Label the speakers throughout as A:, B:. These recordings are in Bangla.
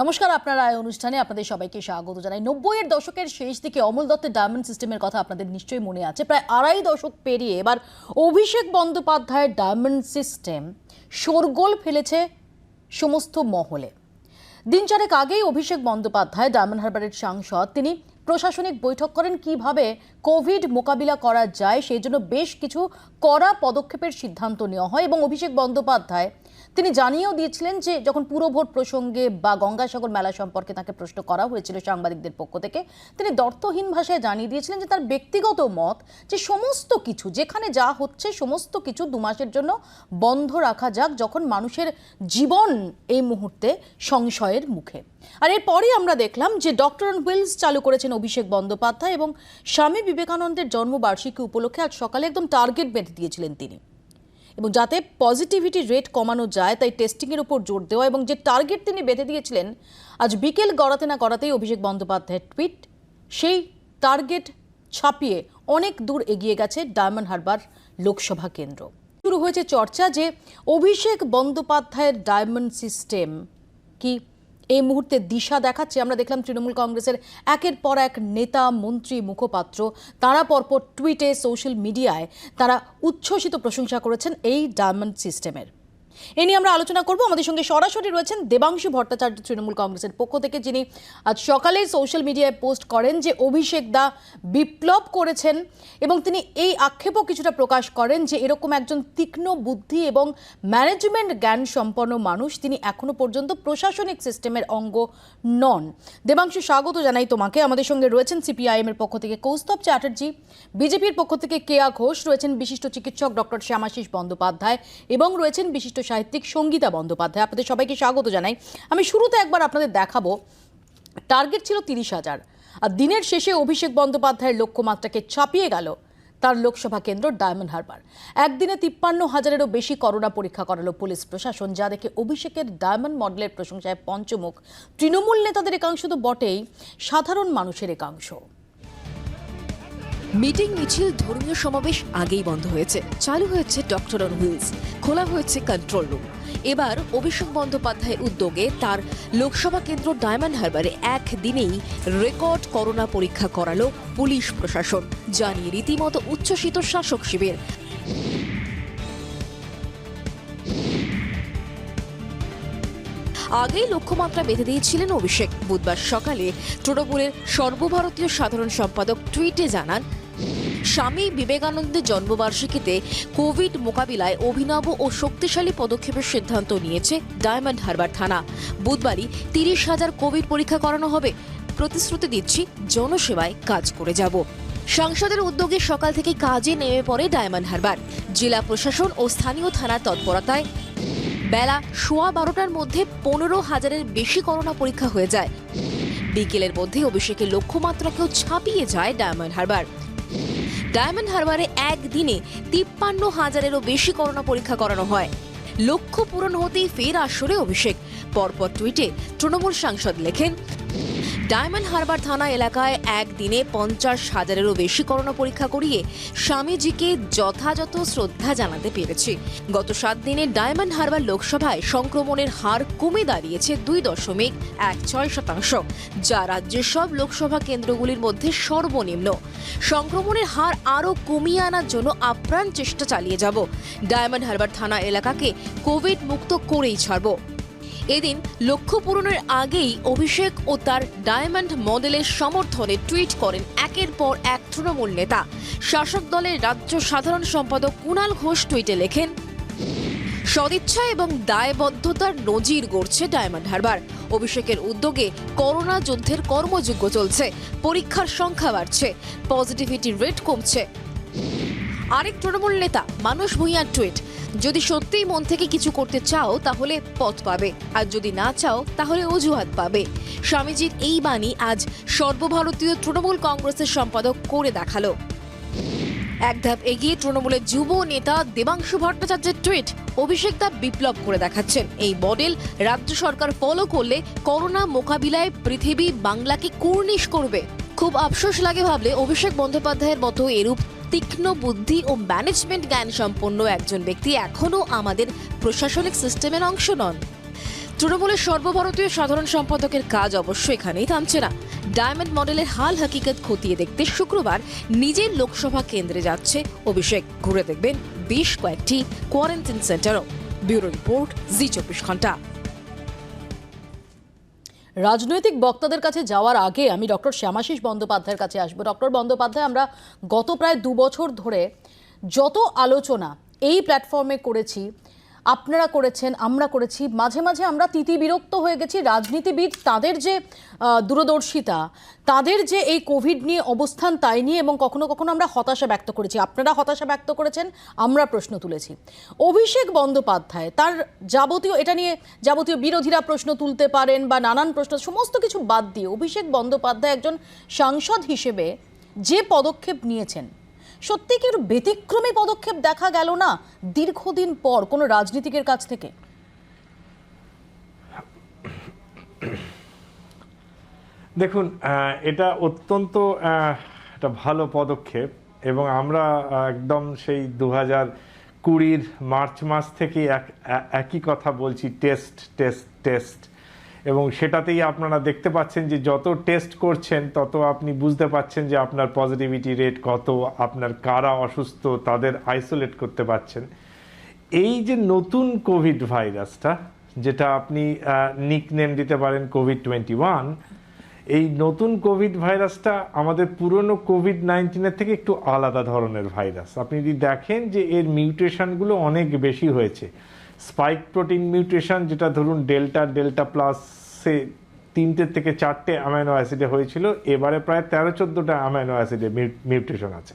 A: নমস্কার, আপনারা এই অনুষ্ঠানে আপনাদের সবাইকে স্বাগত জানাই। 90-এর দশকের শেষ দিকে অমল দত্তের ডায়মন্ড সিস্টেমের কথা আপনাদের নিশ্চয়ই মনে আছে। প্রায় আড়াই দশক পেরিয়ে এবার অভিষেক বন্দ্যোপাধ্যায়ের ডায়মন্ড সিস্টেম শোরগোল ফেলেছে সমস্ত মহলে। দিন চারেক আগেই অভিষেক বন্দ্যোপাধ্যায়, ডায়মন্ড হারবারের সাংসদ, তিনি প্রশাসনিক বৈঠক করেন কিভাবে কোভিড মোকাবিলা করা যায় সেই জন্য বেশ কিছু কড়া পদক্ষেপের সিদ্ধান্ত নেওয়া হয়। এবং অভিষেক বন্দ্যোপাধ্যায় তিনি জানিয়েও দিয়েছিলেন যে যখন পুরভোট প্রসঙ্গে বা গঙ্গাসাগর মেলা সম্পর্কে তাকে প্রশ্ন করা হয়েছিল সাংবাদিকদের পক্ষ থেকে, তিনি দ্ব্যর্থহীন ভাষায় জানিয়ে দিয়েছিলেন যে তার ব্যক্তিগত মত যে সমস্ত কিছু যেখানে যা হচ্ছে সমস্ত কিছু 2 মাসের জন্য বন্ধ রাখা যাক, যখন মানুষের জীবন এই মুহূর্তে সংশয়ের মুখে। আর এরপরই আমরা দেখলাম যে ডক্টর অন হুইলস চালু করেছেন অভিষেক বন্দ্যোপাধ্যায় এবং স্বামী বিবেকানন্দের জন্মবার্ষিকী উপলক্ষে আজ সকালে একদম টার্গেট বেঁধে দিয়েছিলেন তিনি। এবং যাতে পজিটিভিটি রেট কমানো যায় তাই টেস্টিংয়ের উপর জোর দেওয়া এবং যে টার্গেট তিনি বেঁধে দিয়েছিলেন, আজ বিকেল গড়াতে না গড়াতেই অভিষেক বন্দ্যোপাধ্যায়ের টুইট সেই টার্গেট ছাপিয়ে অনেক দূর এগিয়ে গেছে ডায়মন্ড হারবার লোকসভা কেন্দ্র। শুরু হয়েছে চর্চা যে অভিষেক বন্দ্যোপাধ্যায়ের ডায়মন্ড সিস্টেম কি এই মুহূর্তে দিশা দেখাচ্ছে। আমরা দেখলাম তৃণমূল কংগ্রেসের একের পর এক নেতা, মন্ত্রী, মুখপাত্র তারা পরপর টুইটে, সোশ্যাল মিডিয়ায় তারা উচ্ছ্বসিত প্রশংসা করেছেন এই ডায়মন্ড সিস্টেমের। এ নিয়ে আমরা আলোচনা করব। আমাদের সঙ্গে সরাসরি রয়েছেন দেবাংশু ভট্টাচার্য তৃণমূল কংগ্রেসের পক্ষ থেকে, যিনি আজ সকালে সোশ্যাল মিডিয়ায় পোস্ট করেন যে অভিষেক দা বিপ্লব করেছেন এবং তিনি এই আক্ষেপও কিছুটা প্রকাশ করেন যে এরকম একজন তীক্ষ্ণ বুদ্ধি এবং ম্যানেজমেন্ট জ্ঞান সম্পন্ন মানুষ তিনি এখনো পর্যন্ত প্রশাসনিক সিস্টেমের অঙ্গ নন। দেবাংশু, স্বাগত জানাই তোমাকে। আমাদের সঙ্গে রয়েছেন সিপিআইএম এর পক্ষ থেকে কৌস্তব চ্যাটার্জি, বিজেপির পক্ষ থেকে কেয়া ঘোষ, রয়েছেন বিশিষ্ট চিকিৎসক ডক্টর শ্যামাশিস বন্দ্যোপাধ্যায় এবং রয়েছেন বিশিষ্ট সাহিত্যিক সঙ্গীতা বন্দ্যোপাধ্যায়। আপনাদের সবাইকে স্বাগত জানাই। আমি শুরুতে একবার আপনাদের দেখাবো, টার্গেট ছিল 30,000 আর দিনের শেষে অভিষেক বন্দ্যোপাধ্যায়ের লক্ষ্যমাত্রাকে ছাপিয়ে গেল তার লোকসভা কেন্দ্র ডায়মন্ড হারবার। একদিনে 53,000-এরও বেশি করোনা পরীক্ষা করালো পুলিশ প্রশাসন, যা দেখে অভিষেকের ডায়মন্ড মডেলের প্রশংসায় পঞ্চমুখ। তৃণমূল নেতাদের একাংশ তো বটেই, সাধারণ মানুষের একাংশ।
B: মিটিং, মিছিল, ধর্মীয় সমাবেশ আগেই বন্ধ হয়েছে, চালু হয়েছে ডক্টর অন হুইলস, খোলা হয়েছে কন্ট্রোল রুম। এবার অভিষেক বন্দ্যোপাধ্যায়ের উদ্যোগে তার লোকসভা কেন্দ্র ডায়মন্ড হারবারে একদিনেই রেকর্ড করোনা পরীক্ষা করালো পুলিশ প্রশাসন, জানিয়ে রীতিমতো উচ্ছ্বসিত শাসক শিবির। আগেই লক্ষ্যমাত্রা বেঁধে দিয়েছিলেন অভিষেক। বুধবার সকালে তৃণমূলের সর্বভারতীয় সাধারণ সম্পাদক টুইটে জানান, স্বামী বিবেকানন্দের জন্মবার্ষিকীতে কোভিড মোকাবিলায় অভিনব ও শক্তিশালী পদক্ষেপের সিদ্ধান্ত নিয়েছে ডায়মন্ড হারবার থানা। বুধবারই 30,000 কোভিড পরীক্ষা করানো হবে। প্রতিশ্রুতি দিচ্ছি, জনসেবায় কাজ করে যাব। সাংসদের উদ্যোগে সকাল থেকে কাজে নেমে পড়ে ডায়মন্ড হারবার। জেলা প্রশাসন ও স্থানীয় থানার তৎপরতায় বেলা 12:15টার মধ্যে 15,000-এর বেশি করোনা পরীক্ষা হয়ে যায়। বিকেলের মধ্যে অভিষেকের লক্ষ্যমাত্রাকেও ছাপিয়ে যায় ডায়মন্ড হারবার। ডায়মন্ড হারবারে একদিনে 53,000-এরও বেশি করোনা পরীক্ষা করানো হয়। লক্ষ্য পূরণ হতেই ফের আসরে অভিষেক। পরপর টুইটে তৃণমূল সাংসদ লেখেন, ডায়মন্ড হারবার থানা এলাকায় একদিনে 50,000-এরও বেশি করোনা পরীক্ষা করিয়ে স্বামীজিকে যথাযথ শ্রদ্ধা জানাতে পেরেছি। গত 7 দিনে ডায়মন্ড হারবার লোকসভায় সংক্রমণের হার কমে দাঁড়িয়েছে 2.16%, যা রাজ্যের সব লোকসভা কেন্দ্রগুলির মধ্যে সর্বনিম্ন। সংক্রমণের হার আরও কমিয়ে আনার জন্য আপ্রাণ চেষ্টা চালিয়ে যাব। ডায়মন্ড হারবার থানা এলাকাকে কোভিড মুক্ত করেই ছাড়ব। এদিন লক্ষ্য পূরণের আগেই অভিষেক ও তার ডায়মন্ড মডেলের সমর্থনে টুইট করেন একের পর এক তৃণমূল নেতা। শাসক দলের রাজ্য সাধারণ সম্পাদক কুণাল ঘোষ টুইটে লেখেন, সদিচ্ছা এবং দায়বদ্ধতার নজির গড়ছে ডায়মন্ড হারবার। অভিষেকের উদ্যোগে করোনা যুদ্ধের কর্মযজ্ঞ চলছে, পরীক্ষার সংখ্যা বাড়ছে, পজিটিভিটি রেট কমছে। আরেক তৃণমূল নেতা মানস ভূঁইয়ার টুইট, যদি সত্যিই মন থেকে কিছু করতে চাও তাহলে পথ পাবে, আর যদি না চাও তাহলে অজুহাত পাবে। স্বামীজির এই বাণী আজ সর্বভারতীয় তৃণমূল কংগ্রেসের সম্পাদক করে দেখালো। এক ধাপ এগিয়ে তৃণমূলের যুব নেতা দেবাংশু ভট্টাচার্যের টুইট, অভিষেক দা বিপ্লব করে দেখাচ্ছেন। এই মডেল রাজ্য সরকার ফলো করলে করোনা মোকাবিলায় পৃথিবী বাংলাকে কুর্নিশ করবে। খুব আফসোস লাগে ভাবলে অভিষেক বন্দ্যোপাধ্যায়ের মতো এরূপ তীক্ষ্ণ বুদ্ধি ও ম্যানেজমেন্ট জ্ঞান সম্পন্ন একজন ব্যক্তি এখনও আমাদের প্রশাসনিক সিস্টেমের অংশ নন। তৃণমূলের সর্বভারতীয় সাধারণ সম্পাদকের কাজ অবশ্য এখানেই থামছে না। ডায়মন্ড মডেলের হাল হাকিকত খতিয়ে দেখতে শুক্রবার নিজের লোকসভা কেন্দ্রে যাচ্ছে অভিষেক। ঘুরে দেখবেন বেশ কয়েকটি কোয়ারেন্টাইন সেন্টারও। ব্যুরো রিপোর্ট, জি24 ঘন্টা।
A: রাজনৈতিক বক্তাদের কাছে যাওয়ার আগে আমি ডক্টর শ্যামাশিস বন্দ্যোপাধ্যায়ের কাছে আসবো। ডক্টর বন্দ্যোপাধ্যায়, আমরা গত প্রায় 2 বছর ধরে যত আলোচনা এই প্ল্যাটফর্মে করেছি, আপনারা করেছেন, আমরা করেছি, মাঝে মাঝে আমরা তিতিবিরক্ত হয়ে গেছি। রাজনীতিবিদ তাদের যে দূরদর্শিতা, তাদের যে এই কোভিড নিয়ে অবস্থান, তাই নিয়ে, এবং কখনো কখনো আমরা হতাশা ব্যক্ত করেছি। আপনারা হতাশা ব্যক্ত করেছেন, আমরা প্রশ্ন তুলেছি। অভিষেক বন্দ্যোপাধ্যায় তার যাবতীয়, এটা নিয়ে যাবতীয় বিরোধীরা প্রশ্ন তুলতে পারেন বা নানান প্রশ্ন, সমস্ত কিছু বাদ দিয়ে অভিষেক বন্দ্যোপাধ্যায় একজন সাংসদ হিসেবে যে পদক্ষেপ নিয়েছেন, সত্যি কি ব্যতিক্রমী পদক্ষেপ দেখা গেল না দীর্ঘদিন পর কোনো রাজনীতিকের কাছ থেকে?
C: দেখুন, এটা অত্যন্ত একটা ভালো পদক্ষেপ, এবং আমরা একদম সেই 2020 মার্চ মাস থেকে একই কথা বলছি, টেস্ট টেস্ট টেস্ট। এবং সেটাতেই আপনারা দেখতে পাচ্ছেন যে যত টেস্ট করছেন তত আপনি বুঝতে পাচ্ছেন যে আপনার পজিটিভিটি রেট কত, আপনার কারা অসুস্থ তাদের আইসোলেট করতে পারছেন। এই যে নতুন কোভিড ভাইরাসটা, যেটা আপনি নিকনেম দিতে পারেন কোভিড-21, এই নতুন কোভিড ভাইরাসটা আমাদের পুরনো কোভিড-19 থেকে একটু আলাদা ধরনের ভাইরাস। আপনি যদি দেখেন যে এর মিউটেশনগুলো অনেক বেশি হয়েছে। স্পাইক প্রোটিন মিউটেশন, যেটা ধরুন ডেল্টা প্লাসে 3টে থেকে 4টে অ্যামাইনো অ্যাসিডে হয়েছিল, এবারে প্রায় 13-14টা অ্যামাইনো অ্যাসিডে মিউটেশন আছে।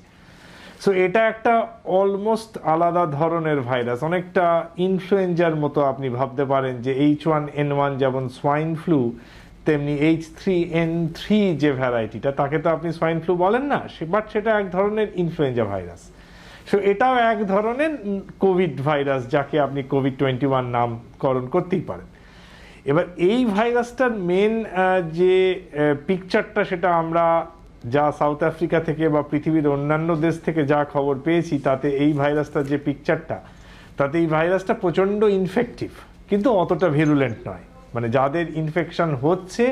C: সো এটা একটা অলমোস্ট আলাদা ধরনের ভাইরাস, অনেকটা ইনফ্লুয়েঞ্জার মতো আপনি ভাবতে পারেন। যে H1N1 যেমন সোয়াইন ফ্লু, তেমনি H3N3 যে ভ্যারাইটিটা, তাকে তো আপনি সোয়াইন ফ্লু বলেন না, বাট সেটা এক ধরনের ইনফ্লুয়েঞ্জা ভাইরাস। সো এটাও এক ধরনের কোভিড ভাইরাস, যাকে আপনি কোভিড-21 নামকরণ করতেই পারেন। এবার এই ভাইরাসটার মেন যে পিকচারটা, সেটা আমরা যা সাউথ আফ্রিকা থেকে বা পৃথিবীর অন্যান্য দেশ থেকে যা খবর পেয়েছি, তাতে এই ভাইরাসটার যে পিকচারটা, তাতে এই ভাইরাসটা প্রচণ্ড ইনফেক্টিভ, কিন্তু অতটা ভিরুলেন্ট নয়। মানে যাদের ইনফেকশন হচ্ছে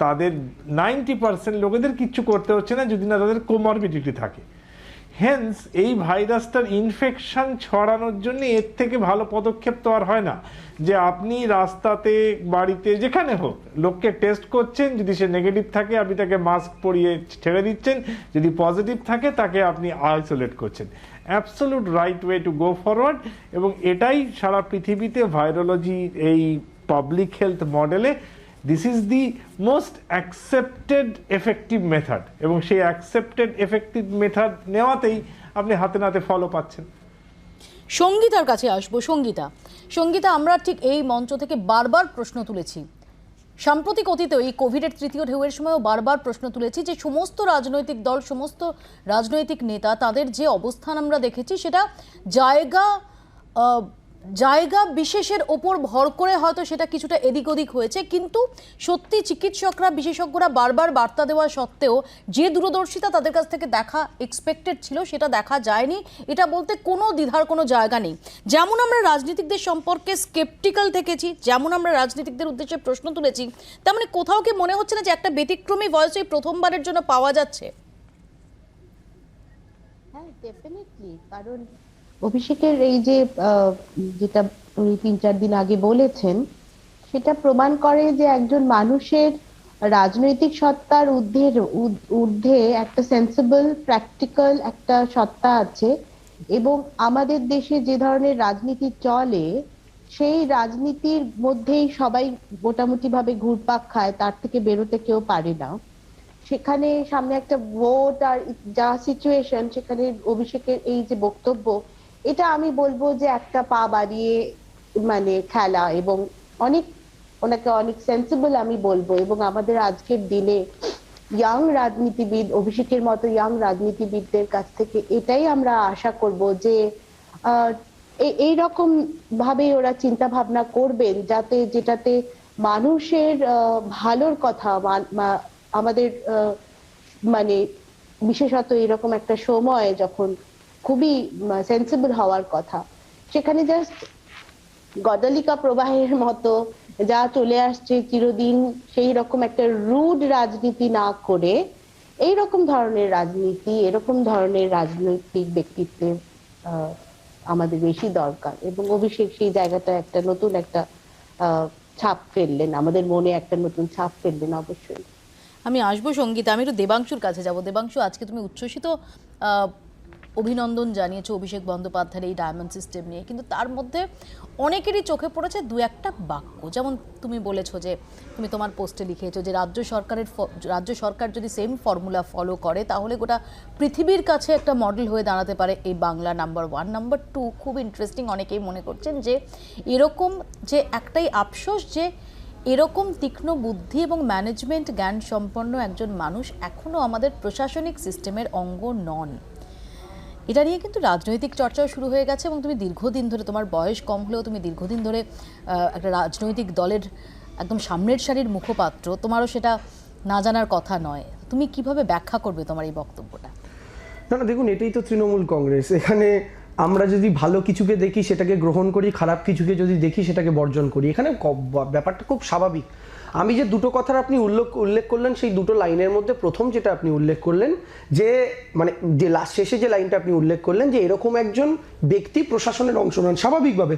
C: তাদের 90% লোকেদের কিচ্ছু করতে হচ্ছে না, যদি না তাদের কোমরবিডিটি থাকে। হেন্স এই ভাইরাসটার ইনফেকশন ছড়ানোর জন্য এর থেকে ভালো পদক্ষেপ তো আর হয় না যে আপনি রাস্তাতে, বাড়িতে, যেখানে হোক লোককে টেস্ট করছেন, যদি সে নেগেটিভ থাকে আপনি তাকে মাস্ক পরিয়ে ছেড়ে দিচ্ছেন, যদি পজিটিভ থাকে তাকে আপনি আইসোলেট করছেন। Absolute right way to go forward. এবং এটাই সারা পৃথিবীতে ভাইরোলজি এই পাবলিক হেলথ মডেলে this is the most accepted effective method, এবং সেই অ্যাকসেপ্টেড এফেক্টিভ মেথড নেওয়াতেই আপনি হাতে নাতে ফলও পাচ্ছেন।
A: সঙ্গীতার কাছে আসবো। সঙ্গীতা, আমরা ঠিক এই মঞ্চ থেকে বারবার প্রশ্ন তুলেছি, সাম্প্রতিক অতীতে এই কোভিডের 3য় ঢেউয়ের সময়ও বারবার প্রশ্ন তুলেছি যে সমস্ত রাজনৈতিক দল, সমস্ত রাজনৈতিক নেতা, তাদের যে অবস্থান আমরা দেখেছি, সেটা জায়গা বিশেষের ওপর ভর করে হয়তো সেটা কিছুটা এদিক ওদিক হয়েছে, কিন্তু সত্যি চিকিৎসকরা, বিশেষজ্ঞরা বারবার বার্তা দেওয়া সত্ত্বেও যে দূরদর্শিতা তাদের কাছ থেকে দেখা এক্সপেক্টেড ছিল, সেটা দেখা যায়নি। এটা বলতে কোনো দ্বিধার কোনো জায়গা নেই। যেমন আমরা রাজনীতিকদের সম্পর্কে স্কেপটিক্যাল থেকেছি, যেমন আমরা রাজনীতিকদের উদ্দেশ্যে প্রশ্ন তুলেছি, তেমনি কোথাও কি মনে হচ্ছে না যে একটা ব্যতিক্রমী ভয়েস এই প্রথমবারের জন্য পাওয়া যাচ্ছে?
D: হ্যাঁ, ডেফিনেটলি। কারণ অভিষেকের এই যে যেটা উনি 3-4 দিন আগে বলেছেন, সেটা প্রমাণ করে যে একজন মানুষের রাজনৈতিক সত্তার ঊর্ধ্বে একটা সেন্সিবল, প্র্যাকটিক্যাল একটা সত্তা আছে। এবং আমাদের দেশে যে ধরনের রাজনীতি চলে, সেই রাজনীতির মধ্যেই সবাই মোটামুটি ভাবে ঘুরপাক খায়, তার থেকে বেরোতে কেউ পারে না। সেখানে সামনে একটা ভোট আর যা সিচুয়েশন, সেখানে অভিষেকের এই যে বক্তব্য, এটা আমি বলবো যে একটা পা বাড়িয়ে মানে খেলা, এবং ওনাকে অনেক সেন্সিবল আমি বলবো। এবং আমাদের আজকের দিনে ইয়াং রাজনীতিবিদ, অভিষেকের মতো ইয়াং রাজনীতিবিদদের কাছ থেকে এটাই আমরা আশা করব যে এইরকম ভাবে ওরা চিন্তা ভাবনা করবেন, যেটাতে মানুষের ভালোর কথা, আমাদের মানে বিশেষত এরকম একটা সময় যখন খুবই সেন্সিবল হওয়ার কথা, সেখানে জাস্ট গদালিকা প্রবাহের মতো যা চলে আসছে চিরদিন, সেই রকম একটা রুড রাজনীতি না করে এইরকম ধরনের রাজনীতি, এরকম ধরনের রাজনৈতিক ব্যক্তিত্বের আমাদের বেশি দরকার। এবং অভিষেক সেই জায়গাটা একটা নতুন একটা ছাপ ফেললেন, আমাদের মনে একটা নতুন ছাপ ফেললেন অবশ্যই।
A: আমি আসবো সঙ্গীতা, আমি একটু দেবাংশুর কাছে যাব। দেবাংশু, আজকে তুমি উচ্ছ্বসিত অভিনন্দন জানিয়েছো অভিষেক বন্দ্যোপাধ্যায়ের এই ডায়মন্ড সিস্টেম নিয়ে, কিন্তু তার মধ্যে অনেকেরই চোখে পড়েছে দু একটা বাক্য। যেমন তুমি বলেছো যে, তুমি তোমার পোস্টে লিখেছো যে রাজ্য সরকার যদি সেম ফর্মুলা ফলো করে তাহলে গোটা পৃথিবীর কাছে একটা মডেল হয়ে দাঁড়াতে পারে এই বাংলা। নাম্বার 1। নাম্বার 2, খুব ইন্টারেস্টিং, অনেকেই মনে করছেন যে এরকম যে একটাই আফসোস যে এরকম তীক্ষ্ণ বুদ্ধি এবং ম্যানেজমেন্ট জ্ঞান সম্পন্ন একজন মানুষ এখনও আমাদের প্রশাসনিক সিস্টেমের অঙ্গ নন। এটা নিয়ে কিন্তু রাজনৈতিক চর্চাও শুরু হয়ে গেছে এবং তুমি দীর্ঘদিন ধরে, তোমার বয়স কম হলেও তুমি দীর্ঘদিন ধরে একটা রাজনৈতিক দলের একদম সামনের সারির মুখপাত্র, তোমারও সেটা না জানার কথা নয়। তুমি কিভাবে ব্যাখ্যা করবে তোমার এই বক্তব্যটা?
E: না, দেখুন, এটাই তো তৃণমূল কংগ্রেস। এখানে আমরা যদি ভালো কিছুকে দেখি সেটাকে গ্রহণ করি, খারাপ কিছুকে যদি দেখি সেটাকে বর্জন করি। এখানে ব্যাপারটা খুব স্বাভাবিক। আমি যে দুটো কথার আপনি উল্লেখ করলেন, সেই দুটো লাইনের মধ্যে প্রথম যেটা আপনি উল্লেখ করলেন যে মানে যে লাস্ট শেষে যে লাইনটা আপনি উল্লেখ করলেন যে এরকম একজন ব্যক্তি প্রশাসনের অংশ নন, স্বাভাবিকভাবে।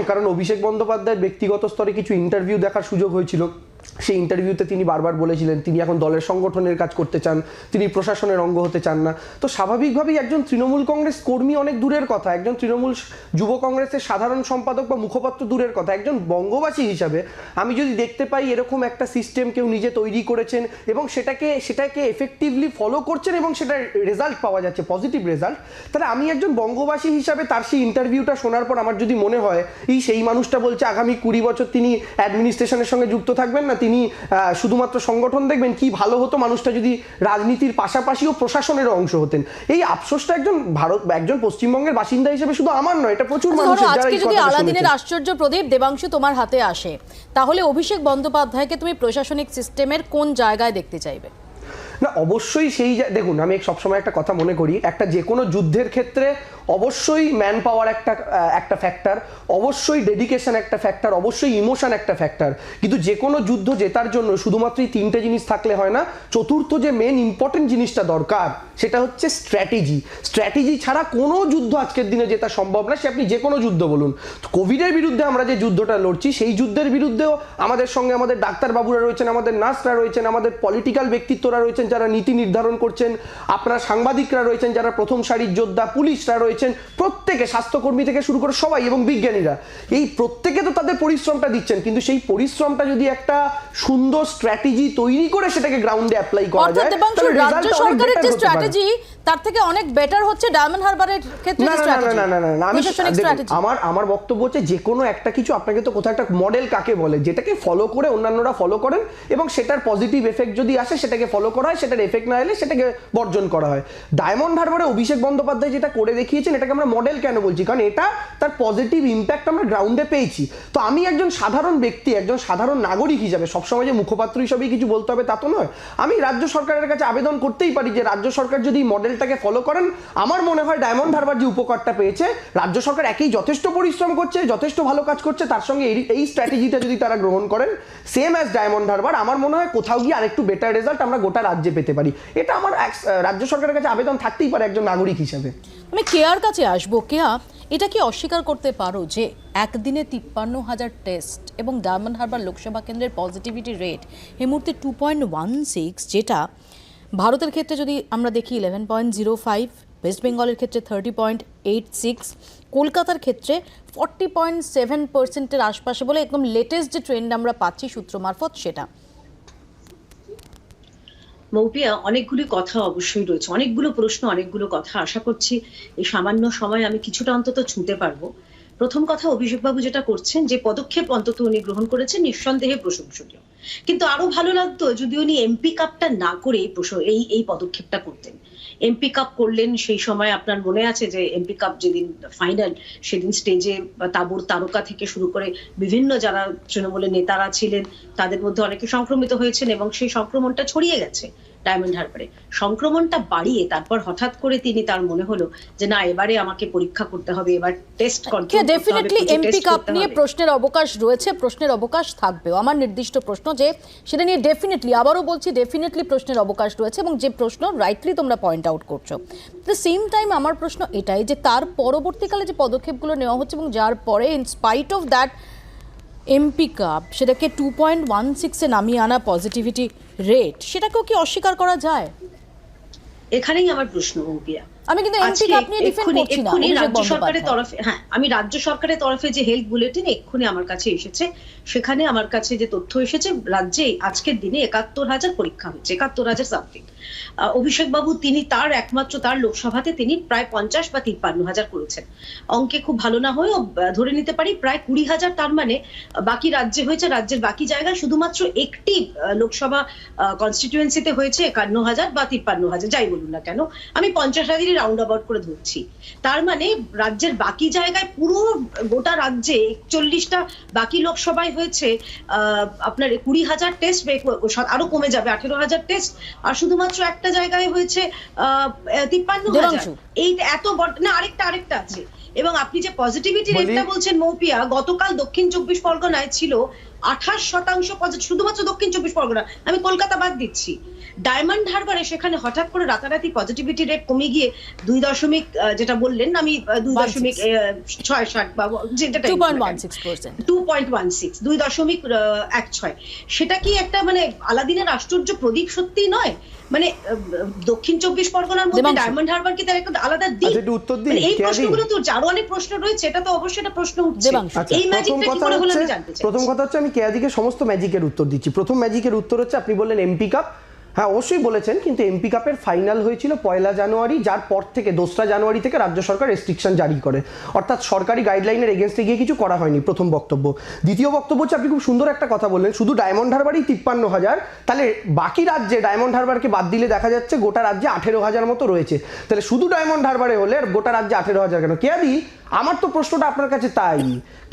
E: কারণ অভিষেক বন্দ্যোপাধ্যায়ের ব্যক্তিগত স্তরে কিছু ইন্টারভিউ দেখার সুযোগ হয়েছিল। সেই ইন্টারভিউতে তিনি বারবার বলেছিলেন তিনি এখন দলের সংগঠনের কাজ করতে চান, তিনি প্রশাসনের অঙ্গ হতে চান না। তো স্বাভাবিকভাবেই একজন তৃণমূল কংগ্রেস কর্মী অনেক দূরের কথা, একজন তৃণমূল যুব কংগ্রেসের সাধারণ সম্পাদক বা মুখপাত্র দূরের কথা, একজন বঙ্গবাসী হিসাবে আমি যদি দেখতে পাই এরকম একটা সিস্টেম কেউ নিজে তৈরি করেছেন এবং সেটাকে এফেক্টিভলি ফলো করছেন এবং সেটার রেজাল্ট পাওয়া যাচ্ছে, পজিটিভ রেজাল্ট, তাহলে আমি একজন বঙ্গবাসী হিসাবে তার সেই ইন্টারভিউটা শোনার পর আমার যদি মনে হয় সেই মানুষটা বলছে আগামী 20 বছর তিনি অ্যাডমিনিস্ট্রেশনের সঙ্গে যুক্ত থাকবেন না, তিনি শুধুমাত্র সংগঠন দেখবেন, কি ভালো হতো মানুষটা যদি রাজনীতির পাশাপাশিও প্রশাসনের অংশ হতেন। এই আফসোসটা একজন পশ্চিমবঙ্গের বাসিন্দা হিসেবে শুধু আমার নয়, এটা প্রচুর মানুষের।
A: আজকে যদি আলাদিনের আশ্চর্য প্রদীপ দেবাংশু তোমার হাতে আসে, তাহলে অভিষেক বন্দ্যোপাধ্যায়কে তুমি প্রশাসনিক সিস্টেমের কোন জায়গায় দেখতে চাইবে?
E: না, অবশ্যই দেখুন, আমি সবসময় একটা কথা মনে করি, একটা যে কোনো যুদ্ধের ক্ষেত্রে অবশ্যই ম্যান পাওয়ার একটা ফ্যাক্টর, অবশ্যই ডেডিকেশন একটা ফ্যাক্টর, অবশ্যই ইমোশন একটা ফ্যাক্টর। কিন্তু যে কোনো যুদ্ধ জেতার জন্য শুধুমাত্র এই তিনটে জিনিস থাকলে হয় না। চতুর্থ যে মেন ইম্পর্টেন্ট জিনিসটা দরকার সেটা হচ্ছে স্ট্র্যাটেজি। স্ট্র্যাটেজি ছাড়া কোনো যুদ্ধ আজকের দিনে জেতা সম্ভব না। সে আপনি যে কোনো যুদ্ধ বলুন, কোভিডের বিরুদ্ধে আমরা যে যুদ্ধটা লড়ছি, সেই যুদ্ধের বিরুদ্ধেও আমাদের সঙ্গে আমাদের ডাক্তারবাবুরা রয়েছেন, আমাদের নার্সরা রয়েছেন, আমাদের পলিটিক্যাল ব্যক্তিত্বরা রয়েছেন যারা নীতি নির্ধারণ করছেন, আপনার সাংবাদিকরা রয়েছেন যারা প্রথম সারির যোদ্ধা, পুলিশরা রয়েছেন, প্রত্যেকে, স্বাস্থ্যকর্মী থেকে শুরু করে সবাই, এবং বিজ্ঞানীরা, এই প্রত্যেকে তো তাদের পরিশ্রমটা দিচ্ছেন। কিন্তু সেই পরিশ্রমটা যদি একটা সুন্দর স্ট্র্যাটেজি তৈরি করে সেটাকে গ্রাউন্ডে অ্যাপ্লাই করা যায়, তাহলে
A: রাজ্য সরকারের যে স্ট্র্যাটেজি তার থেকে অনেক বেটার হচ্ছে ডায়মন্ড হারবারের ক্ষেত্রে স্ট্র্যাটেজি।
E: না, আমার বক্তব্য হচ্ছে যে কোনো একটা কিছু আপনাকে তো কোথাও একটা মডেল কাকে বলে, যেটাকে ফলো করে অন্যান্যরা ফলো করেন এবং সেটার পজিটিভ এফেক্ট যদি আসে সেটাকে ফলো করা হয়, সেটার এফেক্ট না এলে সেটাকে বর্জন করা হয়। ডায়মন্ড হারবারে অভিষেক বন্দ্যোপাধ্যায় যেটা করে দেখিয়েছেন, এটাকে আমরা মডেল কেন বলছি? কারণ এটা তার পজিটিভ ইম্প্যাক্ট আমরা গ্রাউন্ডে পেয়েছি। তো আমি একজন সাধারণ ব্যক্তি, একজন সাধারণ নাগরিক হিসাবে সবসময় যে মুখপাত্র হিসাবেই কিছু বলতে হবে তা তো নয়। আমি রাজ্য সরকারের কাছে আবেদন করতেই পারি যে রাজ্য সরকার যদি মডেলটাকে ফলো করেন, আমার মনে হয় ডায়মন্ড হারবার যে উপকারটা পেয়েছে, রাজ্য সরকার একই যথেষ্ট পরিশ্রম করছে, যথেষ্ট ভালো কাজ করছে, তার সঙ্গে এই স্ট্র্যাটেজিটা যদি তারা গ্রহণ করেন সেম অ্যাজ ডায়মন্ড হারবার, আমার মনে হয় কোথাও গিয়ে আরেকটু বেটার রেজাল্ট আমরা গোটা রাজ্যে পেতে পারি। এটা আমার রাজ্য সরকারের কাছে আবেদন থাকতেই পারে একজন নাগরিক হিসেবে।
A: আমি কেয়ার কাছে আসবো। কেয়া, এটা কি অস্বীকার করতে পারো যে একদিনে 53,000 টেস্ট এবং ডায়মন্ড হারবার লোকসভা কেন্দ্রের পজিটিভিটি রেট এই মুহূর্তে 2.16, যেটা ভারতের ক্ষেত্রে যদি আমরা দেখি 11.05, ওয়েস্ট বেঙ্গলের ক্ষেত্রে 30.86, কলকাতার ক্ষেত্রে 40.7%-এর আশপাশে বলে একদম লেটেস্ট যে ট্রেন্ড আমরা পাচ্ছি সূত্র মারফত সেটা।
F: মৌপিয়া, অনেকগুলি কথা অবশ্যই রয়েছে, অনেকগুলো প্রশ্ন, অনেকগুলো কথা। আশা করছি এই সামান্য সময় আমি কিছুটা অন্তত ছুঁতে পারবো। প্রথম কথা, অভিষেকবাবু যেটা করছেন, যে পদক্ষেপ অন্তত উনি গ্রহণ করেছেন, নিঃসন্দেহে প্রশংসনীয়। কিন্তু আরো ভালো লাগতো যদি উনি এমপি কাপটা না করে এই পদক্ষেপটা করতেন। এমপি কাপ করলেন, সেই সময় আপনার মনে আছে যে এমপি কাপ যেদিন ফাইনাল, সেদিন স্টেজে তাবুর তারকা থেকে শুরু করে বিভিন্ন যারা তৃণমূলের নেতারা ছিলেন তাদের মধ্যে অনেকে সংক্রমিত হয়েছেন এবং সেই সংক্রমণটা ছড়িয়ে গেছে ডায়মন্ড হারবারে। সংক্রমণটা বাড়িয়ে তারপর হঠাৎ করে তিনি, তার মনে হলো যে না, এবারে আমাকে পরীক্ষা করতে হবে, এবার টেস্ট কন্ট্রোল করতে হবে,
A: ডেফিনেটলি
F: প্রচুর
A: এমপি
F: টেস্ট
A: কাপ
F: করতে
A: নিয়ে
F: হবে।
A: প্রশ্নের অবকাশ রয়েছে, প্রশ্নের অবকাশ থাকবেও। আমার নির্দিষ্ট প্রশ্ন যে সেটা নিয়ে ডেফিনেটলি, আবারও বলছি, ডেফিনেটলি প্রশ্নের অবকাশ রয়েছে, এবং যে প্রশ্ন রাইটলি তোমরা পয়েন্ট আউট করছো। দ্য সেম টাইম আমার প্রশ্ন এটাই যে তার পরবর্তীকালে যে পদক্ষেপগুলো নেওয়া হচ্ছে এবং যার পরে in spite of that MP cup সেটাকে 2.16-এ নামিয়ে আনা পজিটিভিটি রেট, সেটাকেও কি অস্বীকার করা যায়?
F: এখানেই আমার প্রশ্ন মৌপিয়া।
A: আমি কিন্তু এমপি কাপ নিয়ে ডিফেন্ড করছি না, অভিষেক
F: রাজ্য সরকারের
A: বন্দ্যোপাধ্যায়।
F: তরফে, হ্যাঁ, আমি রাজ্য সরকারের তরফে যে হেলথ বুলেটিন এক্ষুনি আমার কাছে এসেছে, সেখানে আমার কাছে যে তথ্য এসেছে, রাজ্যে আজকের দিনে 71,000 পরীক্ষা হচ্ছে, 71,000 সামথিং। অভিষেক বাবু তিনি তার একমাত্র তার লোকসভাতে তিনি প্রায় 50 বা 53,000 করেছেন। অঙ্কে খুব ভালো না হয়েও ধরে নিতে পারি প্রায় 20,000। তার মানে বাকি রাজ্যে হয়েছে, রাজ্যের বাকি জায়গায় শুধুমাত্র একটি লোকসভা কনস্টিটিউয়েন্সিতে হয়েছে 51,000 বা 53,000, যাই বলুন না কেন, আমি 50,000-ই রাউন্ড অ্যাবাউট করে ধরছি। তার মানে রাজ্যের বাকি জায়গায়, পুরো গোটা রাজ্যে 41টা বাকি লোকসভায় হয়েছে আপনার 20,000 টেস্ট, আরো কমে যাবে 18,000 টেস্ট, আর শুধুমাত্র একটা জায়গায় হয়েছে 53,000। এই এত না, আরেকটা আছে। এবং আপনি যে পজিটিভিটি রেটটা বলছেন মৌপিয়া, গতকাল দক্ষিণ 24 পরগনায় ছিল 28% শুধুমাত্র দক্ষিণ 24 পরগনা, আমি কলকাতা বাদ দিচ্ছি। ডায়মন্ড হারবারে সেখানে হঠাৎ করে রাতারাতি পজিটিভিটি রেট কমে গিয়ে 2 যেটা বললেন, আমি 2.67 বা যেটা
A: 2.16%,
F: 2.16 সেটা কি একটা মানে আলাদিনের আশ্চর্য প্রদীপ সত্যি নয়? মানে দক্ষিণ 24 পরগনার মধ্যে ডায়মন্ড হারবার কি তার একটা আলাদা দিক? এই প্রশ্নগুলো তো আরো অনেক প্রশ্ন রয়েছে, এটা তো অবশ্যই একটা প্রশ্ন উঠছে। এই ম্যাজিকটা কি করে হলো আমি জানতে চাই।
E: প্রথম কথা হচ্ছে, আমি কেয়াদিকে সমস্ত ম্যাজিকের উত্তর দিচ্ছি। প্রথম ম্যাজিকের উত্তর হচ্ছে, আপনি বললেন এমপি কাপ, হ্যাঁ অবশ্যই বলেছেন, কিন্তু এমপি কাপের ফাইনাল হয়েছিল 1 জানুয়ারি, যার পর থেকে 2 জানুয়ারি থেকে রাজ্য সরকার রেস্ট্রিকশন জারি করে, অর্থাৎ সরকারি গাইডলাইনের এগেনস্টে গিয়ে কিছু করা হয়নি। প্রথম বক্তব্য। দ্বিতীয় বক্তব্য হচ্ছে, আপনি খুব সুন্দর একটা কথা বললেন, শুধু ডায়মন্ড হারবারই 53,000, তাহলে বাকি রাজ্যে ডায়মন্ড হারবারকে বাদ দিলে দেখা যাচ্ছে গোটা রাজ্যে 18,000 মতো রয়েছে। তাহলে শুধু ডায়মন্ড হারবারে হলে আর গোটা রাজ্যে 18,000 কেন? কেয়াদি, আমার তো প্রশ্নটা আপনার কাছে তাই,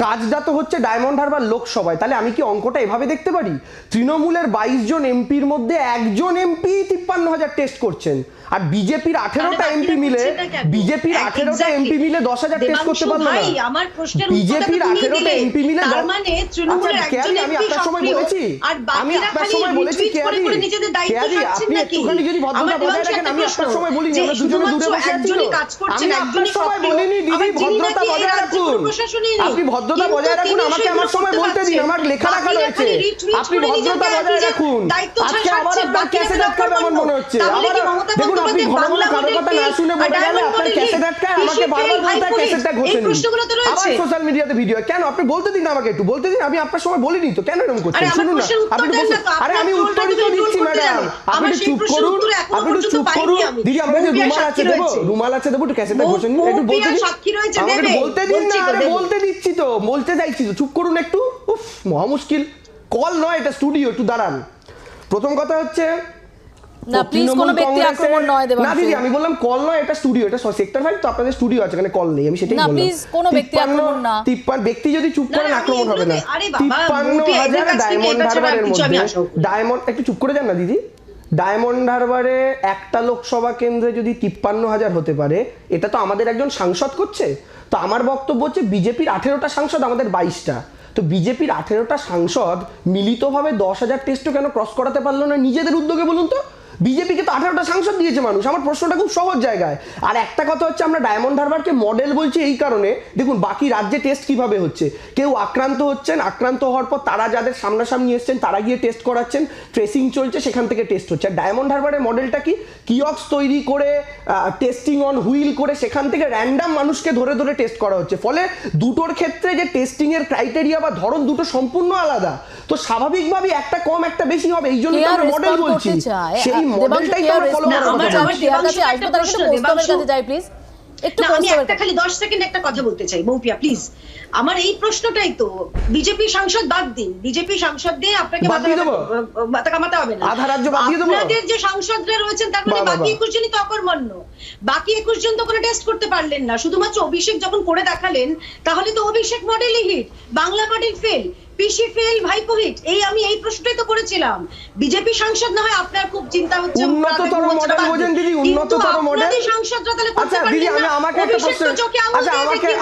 E: কাজটা তো হচ্ছে ডায়মন্ড হারবার লোকসভায়, তাহলে আমি কি অঙ্কটা এভাবে দেখতে পারি? তৃণমূলের 22 জন এমপির মধ্যে একজন এমপি 53,000 টেস্ট করছেন, আর বিজেপির 18টা এমপি মিলে 10,000 টেস্ট করতে পারলো না। বিজেপির 18টা এমপি মিলে, আমি আপনার সময় বলেছি, কেয়াদি আপনি একটুখানি যদি ভদ্রতা বজায় রাখেন, আমি আপনার সময় বলিনি, আমরা দুজনে দূরে বসে আছি তো, আমি আপনার সময় বলিনি। দিদি ভদ্রতা বজায় রাখুন, আপনি ভদ্রতা বজায় রাখুন, আমাকে আমার সময় বলতে দিন, আমার লেখা রাখা রয়েছে, আপনি ভদ্রতা বজায় রাখুন। আজকে আবার আপনার ক্যাসেট আটকাবে এমন মনে হচ্ছে, আবার দেখুন, আপনি ঘন ঘন কারো কথা না শুনে বলে গেলে আপনার ক্যাসেট আটকায়, আমাকে বারবার বলতে হয় ক্যাসেটটা ঘষে নিন, আবার সোশ্যাল মিডিয়াতে ভিডিও। কেন? আপনি বলতে দিন, আমাকে একটু বলতে দিন, আমি আপনার সময় বলিনি তো, কেন এরকম করছেন? শুনুন না, আপনি বলছেন, আরে আমি উত্তরই তো দিচ্ছি ম্যাডাম, আপনি একটু চুপ করুন, আপনি একটু চুপ করুন। দিদি আমার কাছে রুমাল আছে, দেবো, রুমাল আছে, দেবো, একটু ক্যাসেটটা ঘষে নিন, একটু বলতে দিন, আমাকে বলতে দিন না, আরে বলতে দিচ্ছি তো, বলতে চাইছি তো, চুপ করুন একটু। উফ, মহা মুশকিল। কল নয়, এটা স্টুডিও, একটু দাঁড়ান। প্রথম কথা হচ্ছে,
A: না প্লিজ কোনো ব্যক্তি আক্রমণ নয় দেবাংশু।
E: না দিদি, আমি বললাম কল নয়, এটা স্টুডিও, এটা সেক্টর 5 তো, আপনাদের স্টুডিও আছে, এখানে কল নেই, আমি সেটাই বললাম।
A: না প্লিজ কোনো ব্যক্তি আক্রমণ না।
E: 53 ব্যক্তি যদি চুপ করেন আক্রমণ হবে না। 53,000 ডায়মন্ড হারবারের মধ্যে, ডায়মন্ড, একটু চুপ করে যান না দিদি, ডায়মন্ড হারবারে একটা লোকসভা কেন্দ্রে যদি 53,000 হতে পারে, এটা তো আমাদের একজন সাংসদ করছে। তো আমার বক্তব্য হচ্ছে, বিজেপির 18টা সাংসদ, আমাদের 22টা, তো বিজেপির 18টা সাংসদ মিলিতভাবে 10,000 টেস্টও কেন ক্রস করাতে পারলো না নিজেদের উদ্যোগে, বলুন তো? বিজেপিকে তো 18টা সাংসদ দিয়েছে মানুষ। আমার প্রশ্নটা খুব সহজ জায়গায়। আর একটা কথা হচ্ছে, আমরা ডায়মন্ড হারবারকে মডেল বলছি এই কারণে, দেখুন বাকি রাজ্যে টেস্ট কিভাবে হচ্ছে, কেউ আক্রান্ত হচ্ছেন, আক্রান্ত হওয়ার পর তারা যাদের সামনাসামনি এসছেন তারা গিয়ে টেস্ট করাচ্ছেন, ট্রেসিং চলছে, সেখান থেকে টেস্ট হচ্ছে। আর ডায়মন্ড হারবারের মডেলটা কি, কিয়ক্স তৈরি করে, টেস্টিং অন হুইল করে, সেখান থেকে র্যান্ডাম মানুষকে ধরে ধরে টেস্ট করা হচ্ছে। ফলে দুটোর ক্ষেত্রে যে টেস্টিং এর ক্রাইটেরিয়া বা ধরন দুটো সম্পূর্ণ আলাদা, তো স্বাভাবিকভাবেই একটা কম একটা বেশি হবে, এই জন্য আমরা মডেল বলছি। সেই মডেলটাই তো আমরা ফলো করব।
F: আমি একটা খালি 10 সেকেন্ড একটা কথা বলতে চাই মৌপিয়া, প্লিজ। আমার এই প্রশ্নটাই তো, বিজেপি সাংসদ বাদ দিন, বিজেপি সাংসদ দিয়ে আপনাকে মাথা কামাতে হবে না।
E: আধা রাজ্য বাদ দিয়ে দেব।
F: আপনাদের যে সাংসদরা রয়েছেন তার মানে বাকি 21 জনই তো অকর্মণ্য, বাকি 21 জন তো কোনো টেস্ট করতে পারলেন না। শুধুমাত্র অভিষেক যখন করে দেখালেন, তাহলে তো অভিষেক মডেলই হিট, বাংলা মডেল ফেল। পিসি ফেল ভাইপো হিট, আমি এই প্রশ্নটাই তো করেছিলাম। বিজেপি সাংসদ না হয় আপনার খুব চিন্তা হচ্ছে,
E: উন্নততর মডেল বোঝেন দিদি, উন্নততর মডেল।
F: আপনাদের সাংসদরা তাহলে করতে
E: আচ্ছা
F: পারবেন
E: দিদি,
F: না?
E: আমাকে একটা প্রশ্ন, আচ্ছা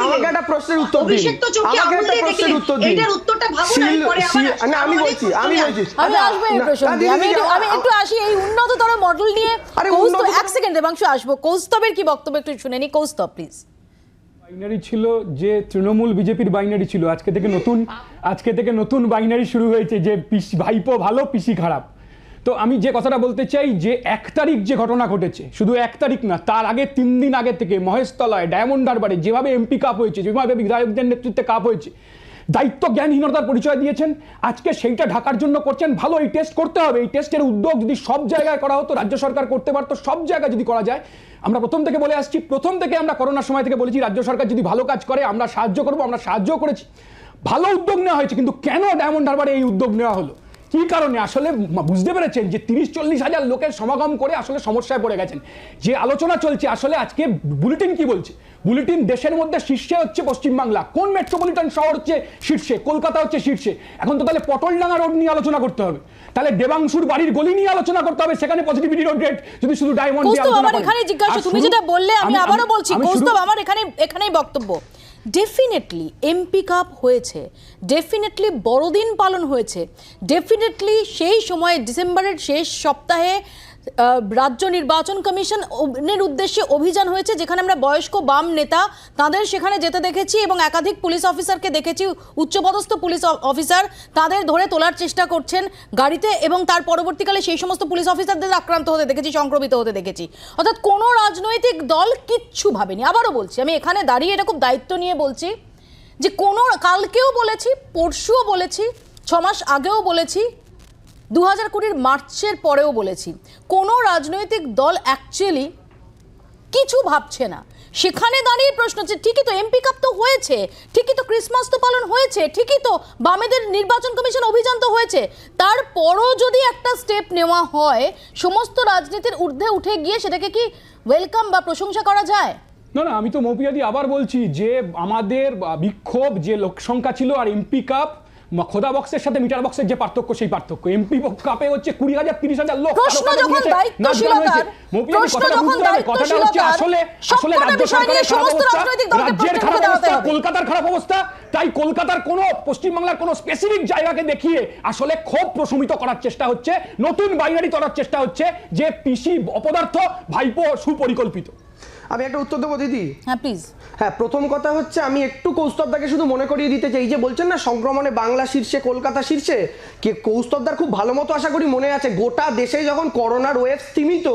E: আমাকে একটা প্রশ্নের উত্তর দিন,
F: অভিষেক তো চোখে
E: আমাকে
F: আঙুল
E: একটা
F: দিয়ে
E: প্রশ্নের উত্তর দিন।
F: এটার উত্তরটা ভাবুন, আমি পরে আবার
E: না আমি বলছি
A: আমি
E: আচ্ছা,
A: আসবো এই
E: না,
A: প্রসঙ্গে,
E: দিদি,
A: আমি একটু আসি এই উন্নততর মডেল নিয়ে।
E: আরে
A: কৌস্তব,
E: উন্নত-
A: এক সেকেন্ড দেবাংশু আসবো, কৌস্তবের কি বক্তব্য একটু শুনে নি। কৌস্তব প্লিজ।
G: বাইনারি ছিল যে তৃণমূল বিজেপির বাইনারি ছিল, আজকে থেকে নতুন বাইনারি শুরু হয়েছে যে পিসি ভাইপো ভালো পিসি খারাপ। তো আমি যে কথাটা বলতে চাই যে 1 তারিখ যে ঘটনা ঘটেছে, শুধু 1 তারিখ না, তার আগে 3 দিন আগে থেকে মহেশতলায় ডায়মন্ড হারবারে যেভাবে এমপি কাপ হয়েছে, যেভাবে বিধায়কদের নেতৃত্বে কাপ হয়েছে, দায়িত্ব জ্ঞানহীনতার পরিচয় দিয়েছেন। আজকে সেইটা ঢাকার জন্য করছেন। ভালো, এই টেস্ট করতে হবে। এই টেস্টের উদ্যোগ যদি সব জায়গায় করা হতো, রাজ্য সরকার করতে পারতো, সব জায়গায় যদি করা যায়। আমরা প্রথম থেকে বলে আসছি, প্রথম থেকে আমরা করোনার সময় থেকে বলেছি রাজ্য সরকার যদি ভালো কাজ করে আমরা সাহায্য করবো, আমরা সাহায্য করেছি। ভালো উদ্যোগ নেওয়া হয়েছে, কিন্তু কেন ডায়মন্ড হারবারে এই উদ্যোগ নেওয়া হলো, কি কারণে? আসলে বুঝতে পেরেছেন যে 30-40 হাজার লোকের সমাগম করে আসলে সমস্যায় পড়ে গেছেন। যে আলোচনা চলছে, আসলে আজকে বুলেটিন কি বলছে, বুলেটিন দেশের মধ্যে শীর্ষে হচ্ছে পশ্চিমবাংলা, কোন মেট্রোপলিটন শহর হচ্ছে শীর্ষে, কলকাতা হচ্ছে শীর্ষে। এখন তো তাহলে পটলডাঙ্গা রোড নিয়ে আলোচনা করতে হবে, তাহলে দেবাংশুর বাড়ির গলি নিয়ে আলোচনা করতে হবে, সেখানে পজিটিভিটি রেট যদি শুধু ডায়মন্ড দিয়ে
A: কৌস্তব,
G: আলোচনা
A: আমার
G: করেন।
A: এখানে জিজ্ঞাসা,
G: আর
A: তুমি
G: শুরু-
A: যেটা বললে আমি আবারও বলছি
G: আমি
A: কৌস্তব,
G: শুরু-
A: আমার এখানেই বক্তব্য। ডেফিনেটলি এমপি কাপ হয়েছে, ডেফিনেটলি বড়দিন পালন হয়েছে, ডেফিনেটলি সেই সময় ডিসেম্বরের শেষ সপ্তাহে রাজ্য নির্বাচন কমিশনের উদ্দেশ্যে অভিযান হয়েছে, যেখানে আমরা বয়স্ক বাম নেতা তাদের সেখানে যেতে দেখেছি এবং একাধিক পুলিশ অফিসারকে দেখেছি, উচ্চপদস্থ পুলিশ অফিসার তাদের ধরে তোলার চেষ্টা করছেন গাড়িতে, এবং তার পরবর্তীকালে সেই সমস্ত পুলিশ অফিসারদের আক্রান্ত হতে দেখেছি, সংক্রমিত হতে দেখেছি। অর্থাৎ কোনো রাজনৈতিক দল কিচ্ছু ভাবেনি। আবারও বলছি, আমি এখানে দাঁড়িয়ে এটা খুব দায়িত্ব নিয়ে বলছি যে কালকেও বলেছি, পরশুও বলেছি, 6 মাস আগেও বলেছি, 2020 মার্চের পরেও বলেছি, কোনো রাজনৈতিক দল অ্যাকচুয়ালি কিছু ভাবছে না। সেখানে দাঁড়িয়ে প্রশ্ন হচ্ছে, ঠিকই তো এমপি কাপ তো হয়েছে, ঠিকই তো ক্রিসমাস তো পালন হয়েছে, ঠিকই তো বামেদের নির্বাচন কমিশন অভিযান তো হয়েছে, তারপরও যদি একটা স্টেপ নেওয়া হয় সমস্ত রাজনীতির ঊর্ধ্বে উঠে গিয়ে, সেটাকে কি ওয়েলকাম বা প্রশংসা করা যায়?
G: না, আমি তো মৌপিয়াদি আবার বলছি যে আমাদের বিক্ষোভ যে লোক সংখ্যা ছিল আর এমপি কাপ খোদা বক্সের সাথে মিটার বক্সের যে পার্থক্য, সেই পার্থক্য। এমপি কাপে হচ্ছে 20,000 30,000 লোক।
A: প্রশ্ন যখন দায়িত্বশীলতার,
G: কলকাতার খারাপ অবস্থা, তাই কলকাতার কোন পশ্চিমবাংলার কোন স্পেসিফিক জায়গাকে দেখিয়ে আসলে ক্ষোভ প্রশমিত করার চেষ্টা হচ্ছে, নতুন বাইনারি করার চেষ্টা হচ্ছে যে পিসি অপদার্থ, ভাইপো সুপরিকল্পিত।
E: আমি একটা উত্তর দেবো দিদি।
A: হ্যাঁ প্লিজ।
E: হ্যাঁ, প্রথম কথা হচ্ছে আমি একটু কৌস্তবদাকে শুধু মনে করিয়ে দিতে চাই, যে বলছেন না সংক্রমণে বাংলা শীর্ষে কলকাতা শীর্ষে, কে কৌস্তবদার খুব ভালো মতো আশা করি মনে আছে, গোটা দেশে যখন করোনার ওয়েভ স্তীমিত,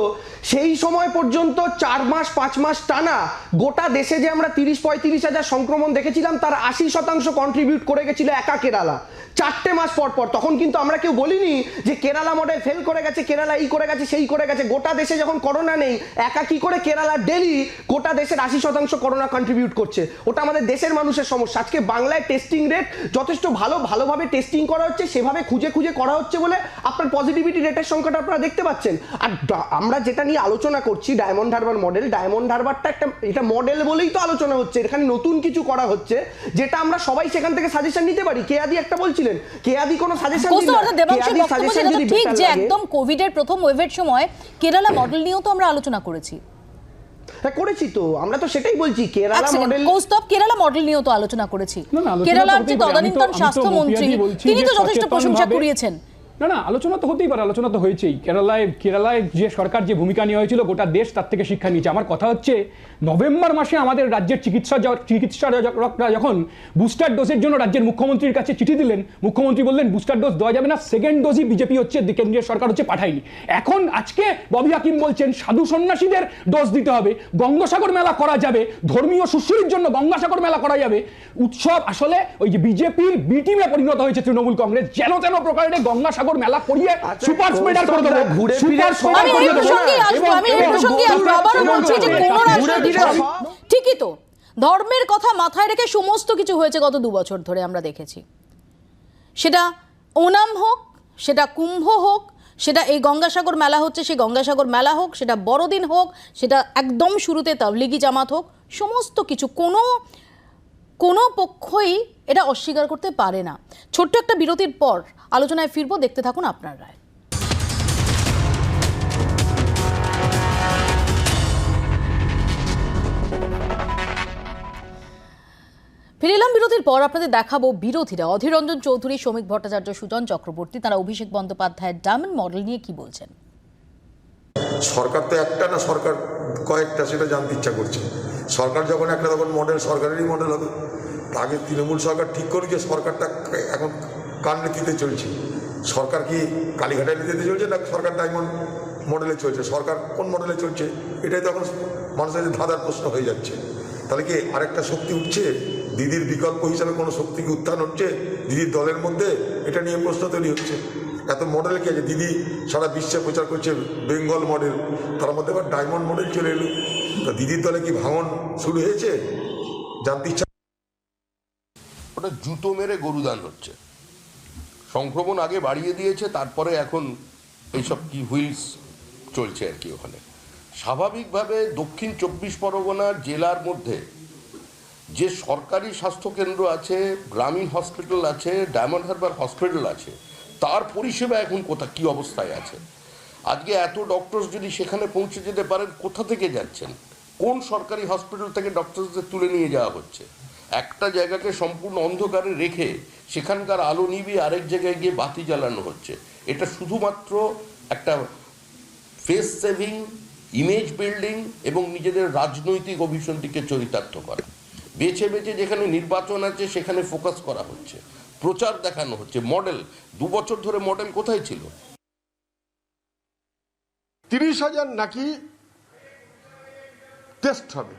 E: সেই সময় পর্যন্ত 4 মাস 5 মাস টানা গোটা দেশে যে আমরা 30-35 হাজার সংক্রমণ দেখেছিলাম, তার 80% কন্ট্রিবিউট করে গেছিল একা কেরালা। 4টে মাস পর পর, তখন কিন্তু আমরা কেউ বলিনি যে কেরালা মডেল ফেল করে গেছে, কেরালা এই করে গেছে সেই করে গেছে। গোটা দেশে যখন করোনা নেই, একা কি করে কেরালা ডেলি গোটা দেশের 80% করোনা কন্ট্রিবিউট করছে, ওটা আমাদের দেশের মানুষের সমস্যা। আজকে বাংলায় টেস্টিং রেট যথেষ্ট ভালোভাবে টেস্টিং করা হচ্ছে, সেভাবে খুঁজে করা হচ্ছে বলে আপনার পজিটিভিটি রেটের সংখ্যাটা আপনারা দেখতে পাচ্ছেন। আর আমরা যেটা নিয়ে আলোচনা করছি, ডায়মন্ড হারবার মডেল, ডায়মন্ড হারবারটা এটা মডেল বলেই তো আলোচনা হচ্ছে। এখানে নতুন কিছু করা হচ্ছে, যেটা আমরা সবাই সেখান থেকে সাজেশন নিতে পারি। কেয়াদি একটা বলছিলেন, কেয়াদি কোনো সাজেশন দিন না, কেয়াদি সাজেশন যদি
A: ঠিক যে
E: বেটার লাগে।
A: একদম কোভিডের প্রথম ওয়েভের সময় কেরালা মডেল নিয়েও তো আমরা আলোচনা করেছি।
E: হ্যাঁ করেছি তো, আমরা তো সেটাই বলছি কেরালা মডেল।
A: কৌস্তব, কেরালা মডেল নিয়েও তো আলোচনা করেছি।
G: আলোচনা
A: কেরালার
G: তো
A: যে
G: হতেই পারে।
A: তদানীন্তন
G: আমি তো
A: স্বাস্থ্যমন্ত্রী,
G: বলছি
A: তিনি
G: যে
A: তো যথেষ্ট প্রশংসা
G: সচেতনভাবে-
A: কুড়িয়েছেন।
G: না, আলোচনা তো হতেই পারে, আলোচনা তো হয়েছেই। কেরালায় যে সরকার যে ভূমিকা নেওয়া হয়েছিল, গোটা দেশ তার থেকে শিক্ষা নিয়েছে। আমার কথা হচ্ছে, নভেম্বর মাসে আমাদের রাজ্যের চিকিৎসকরা যখন বুস্টার ডোজের জন্য রাজ্যের মুখ্যমন্ত্রীর কাছে চিঠি দিলেন, মুখ্যমন্ত্রী বললেন বুস্টার ডোজ দেওয়া যাবে না, সেকেন্ড ডোজই বিজেপি হচ্ছে, কেন্দ্রীয় সরকার হচ্ছে পাঠায়নি। এখন আজকে ববি হাকিম বলছেন সাধু সন্ন্যাসীদের ডোজ দিতে হবে, গঙ্গাসাগর মেলা করা যাবে, ধর্মীয় সুশ্রীর জন্য গঙ্গাসাগর মেলা করা যাবে। উৎসব আসলে ওই যে বিজেপির বি টিমে পরিণত হয়েছে তৃণমূল কংগ্রেস, যেন তেন প্রকারে গঙ্গাসাগর মেলা করিয়ে সুপার স্প্রেডার করে দেবো,
E: ঘুরে
G: সুপার স্প্রেডার
A: আমি এই প্রসঙ্গে আসবো, আবারও বলছি যে কোনো রাজনৈতিক দল, ঠিকই তো ধর্মের কথা মাথায় রেখে সমস্ত কিছু হয়েছে গত 2 বছর ধরে আমরা দেখেছি। সেটা ওনাম হোক, সেটা কুম্ভ হোক, সেটা এই গঙ্গাসাগর মেলা হচ্ছে সেই গঙ্গাসাগর মেলা হোক, সেটা বড়দিন হোক, সেটা একদম শুরুতে তাবলিগি জামাত হোক, সমস্ত কিছু কোনো কোনো পক্ষই এটা অস্বীকার করতে পারে না। ছোট্ট একটা বিরতির পর আলোচনায় ফিরবো, দেখতে থাকুন আপনার রায়। ফিরে এলাম বিরতির পর। আপনাদের দেখাবো বিরোধীরা অধীর রঞ্জন চৌধুরী, শ্রমিক ভট্টাচার্য, সুজন চক্রবর্তী, তারা অভিষেক বন্দ্যোপাধ্যায়ের ডায়মন্ড মডেল নিয়ে কি বলছেন।
H: সরকার তো একটা না, সরকার কয়েকটা, সেটা জানতে ইচ্ছা করছে। সরকার যখন একটা, তখন মডেল সরকারেরই মডেল হবে। আগে তৃণমূল সরকার ঠিক করুক যে সরকারটা এখন কার নীতিতে চলছে। সরকার কি কালীঘাটের নীতিতে চলছে না সরকার ডায়মন্ড মডেলে চলছে? সরকার কোন মডেলে চলছে এটাই তখন মানুষের ধাঁধার প্রশ্ন হয়ে যাচ্ছে। তাহলে কি আরেকটা শক্তি উঠছে? দিদির বিকল্প হিসাবে কোনো শক্তি কি উত্থান হচ্ছে দিদির দলের মধ্যে? এটা নিয়ে প্রশ্ন তৈরি হচ্ছে। এত মডেল কি আছে? দিদি সারা বিশ্বে প্রচার করছে বেঙ্গল মডেল, তার মধ্যে আবার ডায়মন্ড মডেল চলে এলো। তা দিদির দলে কি ভাঙন শুরু হয়েছে? জানতে ইচ্ছা।
I: ওটা জুতো মেরে গরুদান হচ্ছে। সংক্রমণ আগে বাড়িয়ে দিয়েছে, তারপরে এখন এইসব কি হুইলস চলছে আর কি ওখানে। স্বাভাবিকভাবে দক্ষিণ 24 পরগনার জেলার মধ্যে যে সরকারি স্বাস্থ্যকেন্দ্র আছে, গ্রামীণ হসপিটাল আছে, ডায়মন্ড হারবার হসপিটাল আছে, তার পরিষেবা এখন কি অবস্থায় আছে? আজকে এত ডক্টরস যদি সেখানে পৌঁছে যেতে পারেন, কোথা থেকে যাচ্ছেন? কোন সরকারি হসপিটাল থেকে ডক্টরসদের তুলে নিয়ে যাওয়া হচ্ছে? একটা জায়গাকে সম্পূর্ণ অন্ধকারে রেখে সেখানকার আলো নিভিয়ে আরেক জায়গায় গিয়ে বাতি জ্বালানো হচ্ছে। এটা শুধুমাত্র একটা ফেস সেভিং, ইমেজ বিল্ডিং এবং নিজেদের রাজনৈতিক অভিসন্ধিকে চরিতার্থ করা। বেছে বেছে যেখানে নির্বাচন আছে সেখানে ফোকাস করা হচ্ছে, প্রচার দেখানো হচ্ছে। মডেল 2 বছর ধরে মডেল কোথায় ছিল?
J: 30,000 নাকি টেস্ট হবে,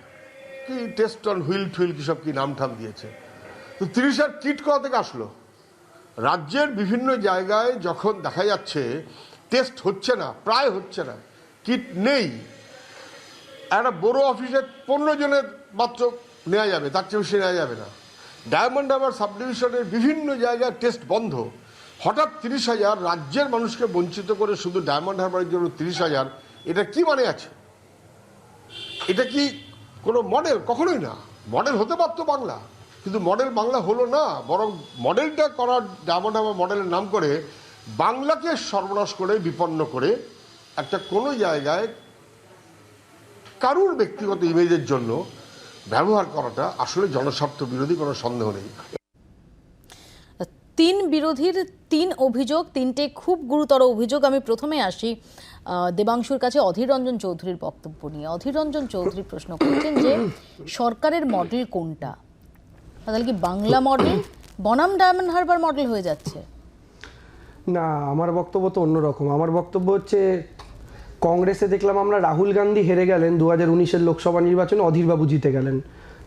J: কি টেস্ট অন হুইল টুইল কি সব কি নাম ঠাম দিয়েছে। তো 30,000 কিট কোথা থেকে আসলো? রাজ্যের বিভিন্ন জায়গায় যখন দেখা যাচ্ছে টেস্ট হচ্ছে না, প্রায় হচ্ছে না, কিট নেই, একটা বড় অফিসে 15 জনের মাত্র নেওয়া যাবে, তার চেয়ে বেশি নেওয়া যাবে না। ডায়মন্ড হারবার সাব ডিভিশনের বিভিন্ন জায়গায় টেস্ট বন্ধ। হঠাৎ 30,000 রাজ্যের মানুষকে বঞ্চিত করে শুধু ডায়মন্ড হারবারের জন্য 30,000, এটা কি মানে আছে? এটা কি কোনো মডেল? কখনোই না। মডেল হতে পারতো বাংলা, কিন্তু মডেল বাংলা হলো না, বরং মডেলটা করার ডায়মন্ড হারবার মডেলের নাম করে বাংলাকে সর্বনাশ করে, বিপন্ন করে একটা কোনো জায়গায় কারুর ব্যক্তিগত ইমেজের জন্য ব্যবহার করাটা আসলে জনস্বার্থ বিরোধী, কোনো সন্দেহ নেই।
A: 3 বিরোধীর 3 অভিযোগ, 3টে খুব গুরুতর অভিযোগ। আমি প্রথমে আসি দেবাংশুর কাছে অধীর রঞ্জন চৌধুরীর বক্তব্য নিয়ে। অধীর রঞ্জন চৌধুরী প্রশ্ন করছেন যে সরকারের মডেল কোনটা? তাহলে কি বাংলা মডেল বনাম ডায়মন্ড হারবার মডেল হয়ে যাচ্ছে?
E: না, আমার বক্তব্য তো অন্যরকম। আমার বক্তব্য হচ্ছে, কংগ্রেসে দেখলাম আমরা রাহুল গান্ধী হেরে গেলেন 2019-এর লোকসভা নির্বাচনে, অধীরবাবু জিতে গেলেন।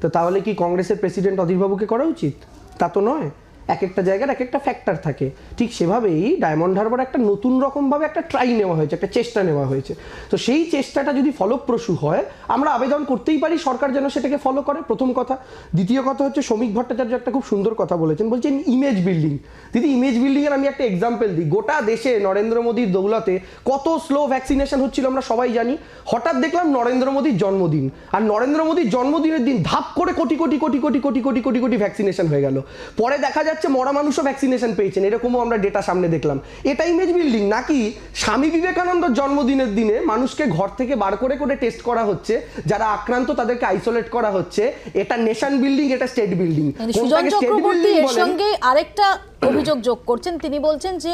E: তো তাহলে কি কংগ্রেসের প্রেসিডেন্ট অধীরবাবুকে করা উচিত? তা তো নয়। এক একটা জায়গার এক একটা ফ্যাক্টর থাকে। ঠিক সেভাবেই ডায়মন্ড হারবার একটা নতুন রকমভাবে একটা ট্রাই নেওয়া হয়েছে, একটা চেষ্টা নেওয়া হয়েছে। তো সেই চেষ্টাটা যদি ফলপ্রসূ হয়, আমরা আবেদন করতেই পারি সরকার যেন সেটাকে ফলো করে, প্রথম কথা। দ্বিতীয় কথা হচ্ছে, শ্রমিক ভট্টাচার্য একটা খুব সুন্দর কথা বলেছেন, বলছেন ইমেজ বিল্ডিং। দিদি, ইমেজ বিল্ডিংয়ের আমি একটা এক্সাম্পল দিই। গোটা দেশে নরেন্দ্র মোদীর দৌলতে কত স্লো ভ্যাকসিনেশন হচ্ছিল আমরা সবাই জানি। হঠাৎ দেখলাম নরেন্দ্র মোদীর জন্মদিন, আর নরেন্দ্র মোদীর জন্মদিনের দিন ধাপ করে কোটি কোটি কোটি কোটি কোটি কোটি কোটি কোটি ভ্যাকসিনেশন হয়ে গেল। পরে দেখা যাচ্ছে মরা মানুষও ভ্যাকসিনেশন পেয়েছেন, এরকমও আমরা ডেটা সামনে দেখলাম। এটা ইমেজ বিল্ডিং নাকি? স্বামী বিবেকানন্দর জন্মদিনের দিনে মানুষকে ঘর থেকে বার করে করে টেস্ট করা হচ্ছে, যারা আক্রান্ত তাদেরকে আইসোলেট করা হচ্ছে। এটা নেশন বিল্ডিং, এটা স্টেট বিল্ডিং।
A: সুজন চক্রবর্তী এর সঙ্গে আরেকটা অভিযোগ যোগ করছেন। তিনি বলছেন যে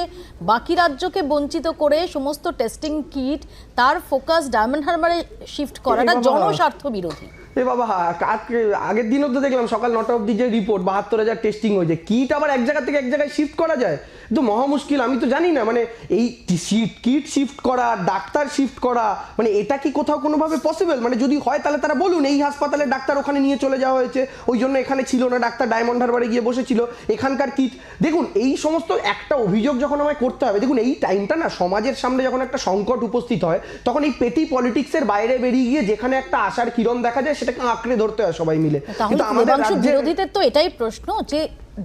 A: বাকি রাজ্যকে বঞ্চিত করে সমস্ত টেস্টিং কিট তার ফোকাস ডায়মন্ড হারবারে শিফট করাটা জনস্বার্থ বিরোধী।
E: এ বাবা, আগের দিনও তো দেখলাম সকাল 9টা অবধি যে রিপোর্ট 72,000 টেস্টিং হয়েছে। কিট আবার এক জায়গা থেকে এক জায়গায় শিফট করা যায়? তো মহা মুশকিল। আমি তো জানি না, মানে এই কিট শিফট করা, ডাক্তার শিফট করা, মানে এটা কি কোথাও কোনোভাবে পসিবল? মানে যদি হয় তাহলে তারা বলুন এই হাসপাতালের ডাক্তার ওখানে নিয়ে চলে যাওয়া হয়েছে, ওই জন্য এখানে ছিল না ডাক্তার, ডায়মন্ড হারবারে গিয়ে বসেছিল, এখানকার কিট। দেখুন, এই সমস্ত একটা অভিযোগ যখন আমায় করতে হবে, দেখুন এই টাইমটা না সমাজের সামনে যখন একটা সংকট উপস্থিত হয়, তখন এই পেটি পলিটিক্সের বাইরে বেরিয়ে গিয়ে যেখানে একটা আশার কিরণ দেখা যায় সেটাকে আঁকড়ে ধরতে হয় সবাই মিলে।
A: কিন্তু আমাদের বিরোধীদের তো এটাই প্রশ্ন যে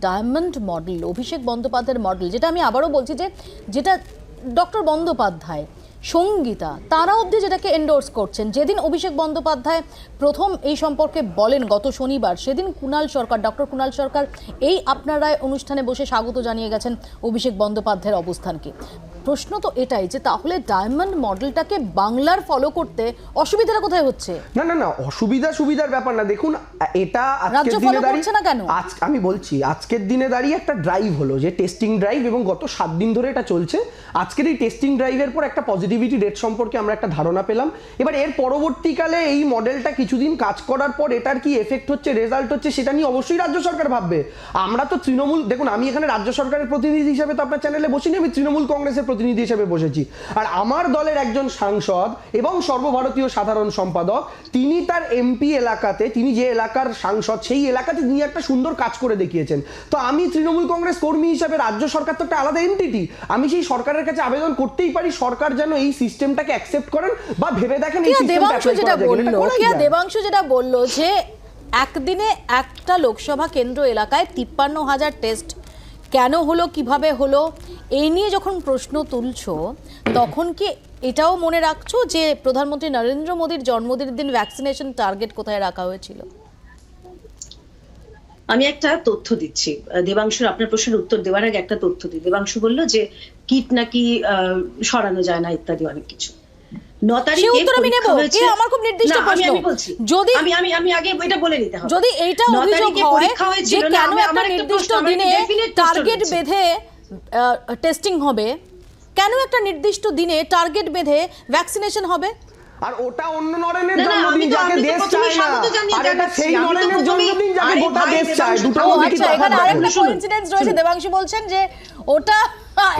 A: ডায়মন্ড মডেল, অভিষেক বন্দ্যোপাধ্যায়ের মডেল, যেটা আমি আবারও বলছি যে যেটা ডক্টর বন্দ্যোপাধ্যায় সঙ্গীতা তারা অবধি যেটাকে এন্ডোর্স করছেন। যেদিন অভিষেক বন্দ্যোপাধ্যায় প্রথম এই সম্পর্কে বলেন গত শনিবার, সেদিন ডক্টর কুণাল সরকার এই আপনারা অনুষ্ঠানে বসে স্বাগত জানিয়ে গেছেন অভিষেক বন্দ্যোপাধ্যায়ের অবস্থানকে। প্রশ্ন তো এটাই যে তাহলে ডায়মন্ড মডেলটাকে বাংলার ফলো করতে অসুবিধাটা কোথায় হচ্ছে?
E: না সুবিধার ব্যাপার না। দেখুন, এটা
A: রাজ্য
E: আজকের
A: ফলো
E: দিনে
A: করছে না কেন?
E: আমি বলছি আজকের দিনে দাঁড়িয়ে একটা ড্রাইভ হলো, যে টেস্টিং ড্রাইভ, এবং গত 7 দিন ধরে এটা চলছে। আজকের এই টেস্টিং ড্রাইভের পর একটা পজিটিভিটি রেট সম্পর্কে আমরা একটা ধারণা পেলাম। এবার এর পরবর্তীকালে এই মডেলটা কিছুদিন কাজ করার পর এটার কি এফেক্ট হচ্ছে, রেজাল্ট হচ্ছে, সেটা নিয়ে অবশ্যই রাজ্য সরকার ভাববে। আমরা তো তৃণমূল, দেখুন আমি এখানে রাজ্য সরকারের প্রতিনিধি হিসেবে তো আপনার চ্যানেলে বসিনি, আমি তৃণমূল কংগ্রেসের প্রতিনিধি হিসেবে বসেছি। আর আমার দলের একজন সাংসদ এবং সর্বভারতীয় সাধারণ সম্পাদক, তিনি তার এমপি এলাকাতে, তিনি যে এলাকার সাংসদ সেই এলাকাতে তিনি একটা সুন্দর কাজ করে দেখিয়েছেন। তো আমি তৃণমূল কংগ্রেস কর্মী হিসেবে, রাজ্য সরকার তো একটা আলাদা এন্টিটি, আমি সেই সরকারের কাছে আবেদন করতেই পারি সরকার যেন এই সিস্টেমটাকে অ্যাকসেপ্ট করেন বা ভেবে দেখেন এই সিস্টেমটা
A: দেবাংশু যেটা বলল,
E: দেবাংশু
A: যেটা বলল যে একদিনে একটা লোকসভা কেন্দ্র এলাকায় 53,000 টেস্ট কেন হলো, কিভাবে হলো, এই নিয়ে যখন প্রশ্ন তুলছো তখন কি এটাও মনে রাখছো যে প্রধানমন্ত্রী নরেন্দ্র মোদীর জন্মদিনের দিন ভ্যাকসিনেশন টার্গেট কোথায় রাখা হয়েছিল?
F: আমি একটা তথ্য দিচ্ছি দেবাংশুর, আপনার প্রশ্নের উত্তর দেওয়ার আগে একটা তথ্য দিই। দেবাংশু বলল যে কিট নাকি সরানো যায় না ইত্যাদি অনেক কিছু। 9 তারিখে পরীক্ষা হয়েছে।
A: আমার খুব নির্দিষ্ট প্রশ্ন,
F: আমি বলছি,
A: যদি
F: আমি আগে এটা বলে নিতে হবে,
A: যদি এইটা অভিযোগ হয় যে কেন একটা নির্দিষ্ট দিনে টার্গেট বেঁধে টেস্টিং হবে, কেন একটা নির্দিষ্ট দিনে টার্গেট বেঁধে ভ্যাকসিনেশন হবে?
E: আর ওটা অন্য নরেনের জন্মদিন যাকে দেশ চায় না, আর এটা সেই নরেনের জন্মদিন যাকে গোটা দেশ চায়। দুটো
A: আচ্ছা, এখানে আরেকটা কোইন্সিডেন্স রয়েছে। দেবাংশু বলছেন যে ওটা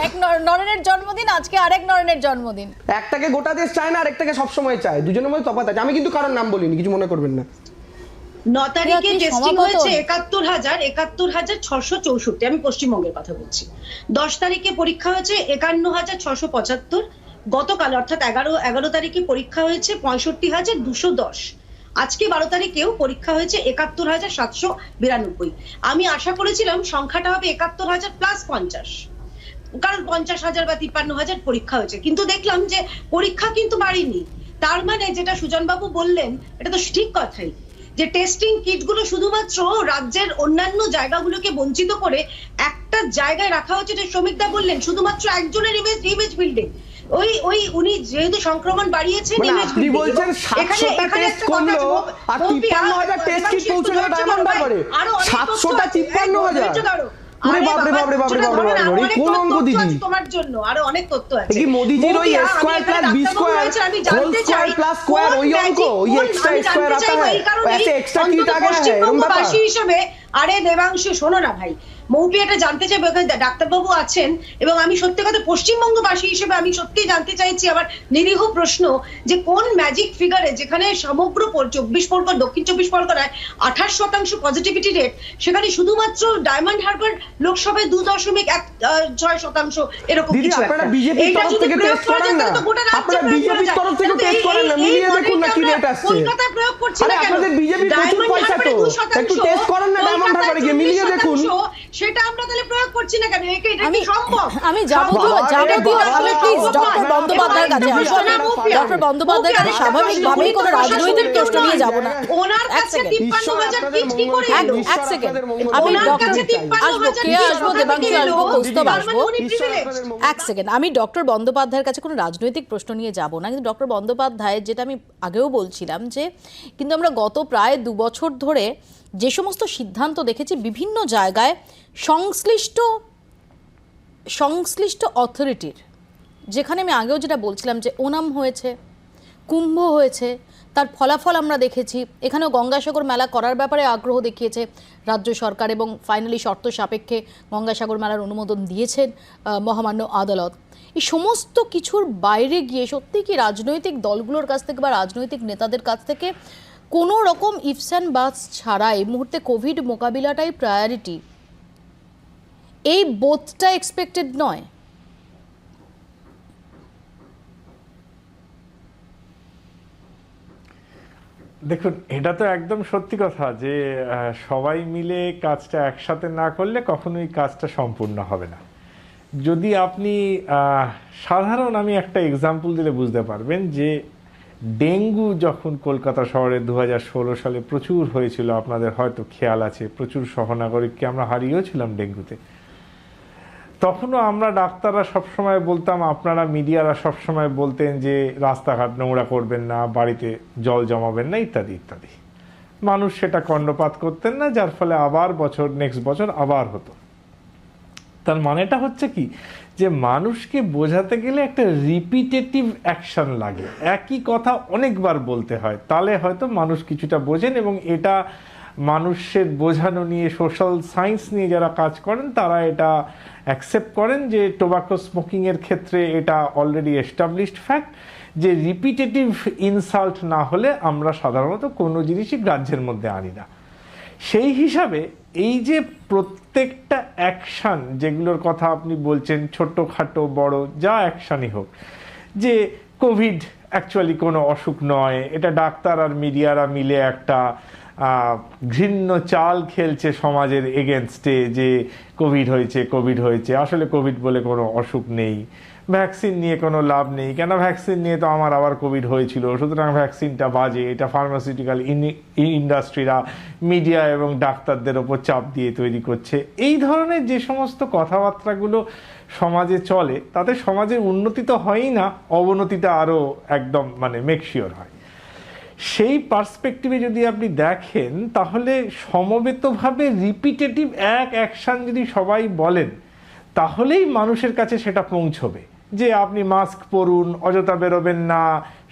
A: এক নরেনের জন্মদিন, আজকে আরেক নরেনের জন্মদিন।
E: একটাকে গোটা দেশ চায় না, আরেকটাকে সব সময় চায়, দুজনের মধ্যে তফাৎ আছে। আমি কিন্তু কারোর নাম বলিনি, কিছু মনে করবেন না।
F: 9 তারিখে টেস্টিং হয়েছে 71,664, আমি পশ্চিমবঙ্গের কথা বলছি। 10 তারিখে পরীক্ষা হয়েছে 51,675। গতকাল অর্থাৎ 11 তারিখে পরীক্ষা হয়েছে 65,210। আজকে 12 তারিখেও পরীক্ষা হয়েছে 71,792। আমি আশা করেছিলাম সংখ্যাটা হবে 71,000 প্লাস 50, কারণ 50,000 বা 53,000 পরীক্ষা হয়েছে, কিন্তু দেখলাম যে পরীক্ষা কিন্তু বাড়েনি। তার মানে যেটা সুজনবাবু বললেন এটা তো ঠিক কথাই, যে টেস্টিং কিটগুলো শুধুমাত্র রাজ্যের অন্যান্য জায়গাগুলোকে বঞ্চিত করে একটা জায়গায় রাখা হচ্ছে। যে শ্রমিকদা বললেন শুধুমাত্র একজনের ইমেজ বিল্ডিং, ওই উনি যেহেতু সংক্রমণ বাড়িয়েছেন,
E: আপনি বলছেন 700টা টেস্ট করলো আর 53,000 টেস্ট কিট পৌঁছে গেল ডায়মন্ড হারবারে। 700টা 53,000, কোন অঙ্ক দিদি?
F: তোমার জন্য আরো অনেক তথ্য আছে।
E: কি মোদিজির ওই a square plus b square whole square plus square ওই অঙ্ক, ওই এক্সট্রা স্কয়ার आता है, ऐसे एक्स्ट्रा किट आ गया है এরকম ব্যাপার?
F: হিসেবে আরে দেবাংশু শোনো না ভাই, মৌপি এটা জানতে চাইবে, ওখানে ডাক্তারবাবু আছেন, এবং আমি সত্যি কথা পশ্চিমবঙ্গবাসী হিসেবে আমি সত্যি জানতে চাইছি আমার নিরীহ প্রশ্ন, যে কোন ম্যাজিক ফিগারে যেখানে সমগ্র 24 পরগনা, দক্ষিণ 24 পরগনায় 28% পজিটিভিটি রেট, সেখানে শুধুমাত্র ডায়মন্ড হারবার লোকসভায় 2.16% এরকম
E: দিদি,
F: কিছু একটা।
E: আপনারা বিজেপি তরফ থেকে টেস্ট করেন না, আপনারা বিজেপি তরফ থেকে টেস্ট করেন না, মিলিয়ে দেখুন না কি রেট আসছে।
F: কলকাতায় প্রয়োগ করছি না কেন?
E: আপনাদের বিজেপি প্রচুর পয়সা তো, একটু টেস্ট করেন না ডায়মন্ড হারবারে গিয়ে, মিলিয়ে দেখুন।
F: সেটা আমরা তাহলে প্রয়োগ করছি না কেন? এটা কি সম্ভব?
A: আমি যাবতীয় আমি প্লিজ ডক্টর বন্দ্যোপাধ্যায়ের কাছে আসবো। ডক্টর বন্দ্যোপাধ্যায়ের কাছে স্বাভাবিকভাবেই কোনো রাজনৈতিক প্রশ্ন নিয়ে যাব না।
F: ওনার কাছে 53,000 কিট কি করে এলো?
A: এক সেকেন্ড, আমি ডক্টর আসবো, কে আসবো, দেবাংশু আসবো, কৌস্তব আসবো। এক সেকেন্ড, আমি ডক্টর বন্দ্যোপাধ্যায়ের কাছে কোনো রাজনৈতিক প্রশ্ন নিয়ে যাব না, কিন্তু ডক্টর বন্দ্যোপাধ্যায়, যেটা আমি আগেও বলছিলাম, যে কিন্তু আমরা গত প্রায় 2 বছর ধরে যে সমস্ত সিদ্ধান্ত দেখেছি বিভিন্ন জায়গায় সংশ্লিষ্ট অথরিটির, যেখানে আমি আগেও যেটা বলছিলাম যে ওনাম হয়েছে, কুম্ভ হয়েছে, তার ফলাফল আমরা দেখেছি। এখানেও গঙ্গাসাগর মেলা করার ব্যাপারে আগ্রহ দেখিয়েছে রাজ্য সরকার, এবং ফাইনালি শর্ত সাপেক্ষে গঙ্গাসাগর মেলার অনুমোদন দিয়েছেন মহামান্য আদালত। এই সমস্ত কিছুর বাইরে গিয়ে সত্যি কি রাজনৈতিক দলগুলোর কাছ থেকে বা রাজনৈতিক নেতাদের কাছ থেকে কোনো রকম ইফস অ্যান্ড বাটস ছাড়া এই মুহূর্তে কোভিড মোকাবিলাটাই প্রায়োরিটি, এই বোধটা এক্সপেক্টেড নয়?
C: দেখুন, এটা তো একদম সত্যি কথা যে সবাই মিলে কাজটা একসাথে না করলে কখনোই কাজটা সম্পূর্ণ হবে না। যদি আপনি সাধারণ আমি একটা এক্সাম্পল দিলে বুঝতে পারবেন যে ডেঙ্গু যখন কলকাতা শহরে 2016 সালে প্রচুর হয়েছিল, আপনাদের হয়তো খেয়াল আছে, প্রচুর সহনাগরিককে আমরা হারিয়েওছিলাম ডেঙ্গুতে। তখনও আমরা ডাক্তাররা সবসময় বলতাম, আপনারা মিডিয়ারা সবসময় বলতেন যে রাস্তাঘাট নোংরা করবেন না, বাড়িতে জল জমাবেন না, ইত্যাদি ইত্যাদি। মানুষ সেটা কর্ণপাত করতেন না, যার ফলে আবার নেক্সট বছর আবার হতো। তার মানেটা হচ্ছে কি, যে মানুষকে বোঝাতে গেলে একটা রিপিটেটিভ অ্যাকশন লাগে, একই কথা অনেকবার বলতে হয়, তাহলে হয়তো মানুষ কিছুটা বোঝেন। এবং এটা মানুষের বোঝানো নিয়ে, সোশ্যাল সায়েন্স নিয়ে যারা কাজ করেন তারা এটা অ্যাকসেপ্ট করেন যে টোবাকো স্মোকিংয়ের ক্ষেত্রে এটা অলরেডি এস্টাবলিশড ফ্যাক্ট যে রিপিটেটিভ ইনসাল্ট না হলে আমরা সাধারণত কোনো জিনিসই গ্রাহ্যের মধ্যে আনি না। সেই হিসাবে এই যে প্রত্যেকটা অ্যাকশান যেগুলোর কথা আপনি বলছেন, ছোট্টখাটো বড় যা অ্যাকশানই হোক, যে কোভিড অ্যাকচুয়ালি কোনো অসুখ নয়, এটা ডাক্তার আর মিডিয়ারা মিলে একটা ঘৃণ্য চাল খেলছে সমাজের এগেনস্টে যে কোভিড হয়েছে, আসলে কোভিড বলে কোনো অসুখ নেই, ভ্যাকসিন নিয়ে কোনো লাভ নেই, কেন ভ্যাকসিন নিয়ে তো আমার আবার কোভিড হয়েছিল, সুতরাং ভ্যাকসিনটা বাজে, এটা ফার্মাসিউটিক্যাল ইন্ডাস্ট্রিরা মিডিয়া এবং ডাক্তারদের ওপর চাপ দিয়ে তৈরি করছে। এই ধরনের যে সমস্ত কথাবার্তাগুলো সমাজে চলে তাতে সমাজের উন্নতি তো হয়ই না, অবনতিটা আরও একদম মেকশিওর হয়। সেই পার্সপেক্টিভে যদি আপনি দেখেন তাহলে সমবেতভাবে রিপিটেটিভ এক অ্যাকশান যদি সবাই বলেন তাহলেই মানুষের কাছে সেটা পৌঁছবে যে আপনি মাস্ক পরুন, অযথা বেরোবেন না,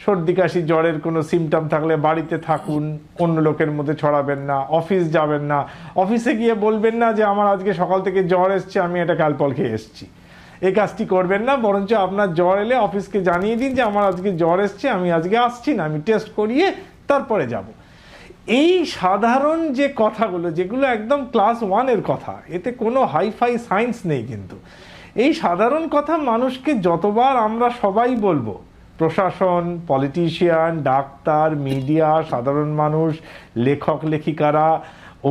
C: সর্দি কাশি জ্বরের কোনো সিমটম থাকলে বাড়িতে থাকুন, অন্য লোকের মধ্যে ছড়াবেন না, অফিস যাবেন না, অফিসে গিয়ে বলবেন না যে আমার আজকে সকাল থেকে জ্বর এসছে, আমি এটা ক্যালপল খেয়ে এসছি, এই কাজটি করবেন না। বরঞ্চ আপনার জ্বর এলে অফিসকে জানিয়ে দিন যে আমার আজকে জ্বর এসছে, আমি আজকে আসছি না, আমি টেস্ট করিয়ে তারপরে যাব। এই সাধারণ যে কথাগুলো, যেগুলো একদম ক্লাস 1-এর কথা, এতে কোনো হাইফাই সায়েন্স নেই, কিন্তু এই সাধারণ কথা মানুষকে যতবার আমরা সবাই বলবো, প্রশাসন, পলিটিশিয়ান, ডাক্তার, মিডিয়া, সাধারণ মানুষ, লেখক লেখিকারা,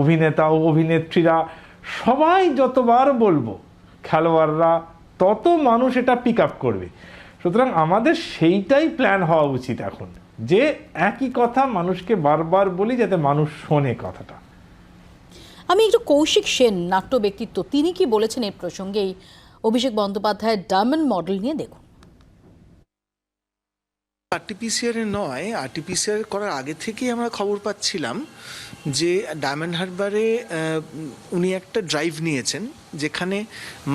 C: অভিনেতা ও অভিনেত্রীরা, সবাই যতবার বলবো, খেলোয়াড়রা, তত মানুষ এটা পিক আপ করবে। সুতরাং আমাদের সেইটাই প্ল্যান হওয়া উচিত এখন, যে একই কথা মানুষকে বারবার বলি যাতে মানুষ শোনে কথাটা।
A: আমি একটু কৌশিক সেন, নাট্য ব্যক্তিত্ব, তিনি কি বলেছেন এই প্রসঙ্গেই অভিষেক বন্দ্যোপাধ্যায়ের ডায়মন্ড মডেল নিয়ে দেখুন।
K: আরটিপিসিআর নয়, আরটিপিসিআর করার আগে থেকেই আমরা খবর পাচ্ছিলাম যে ডায়মন্ড হারবারে উনি একটা ড্রাইভ নিয়েছেন যেখানে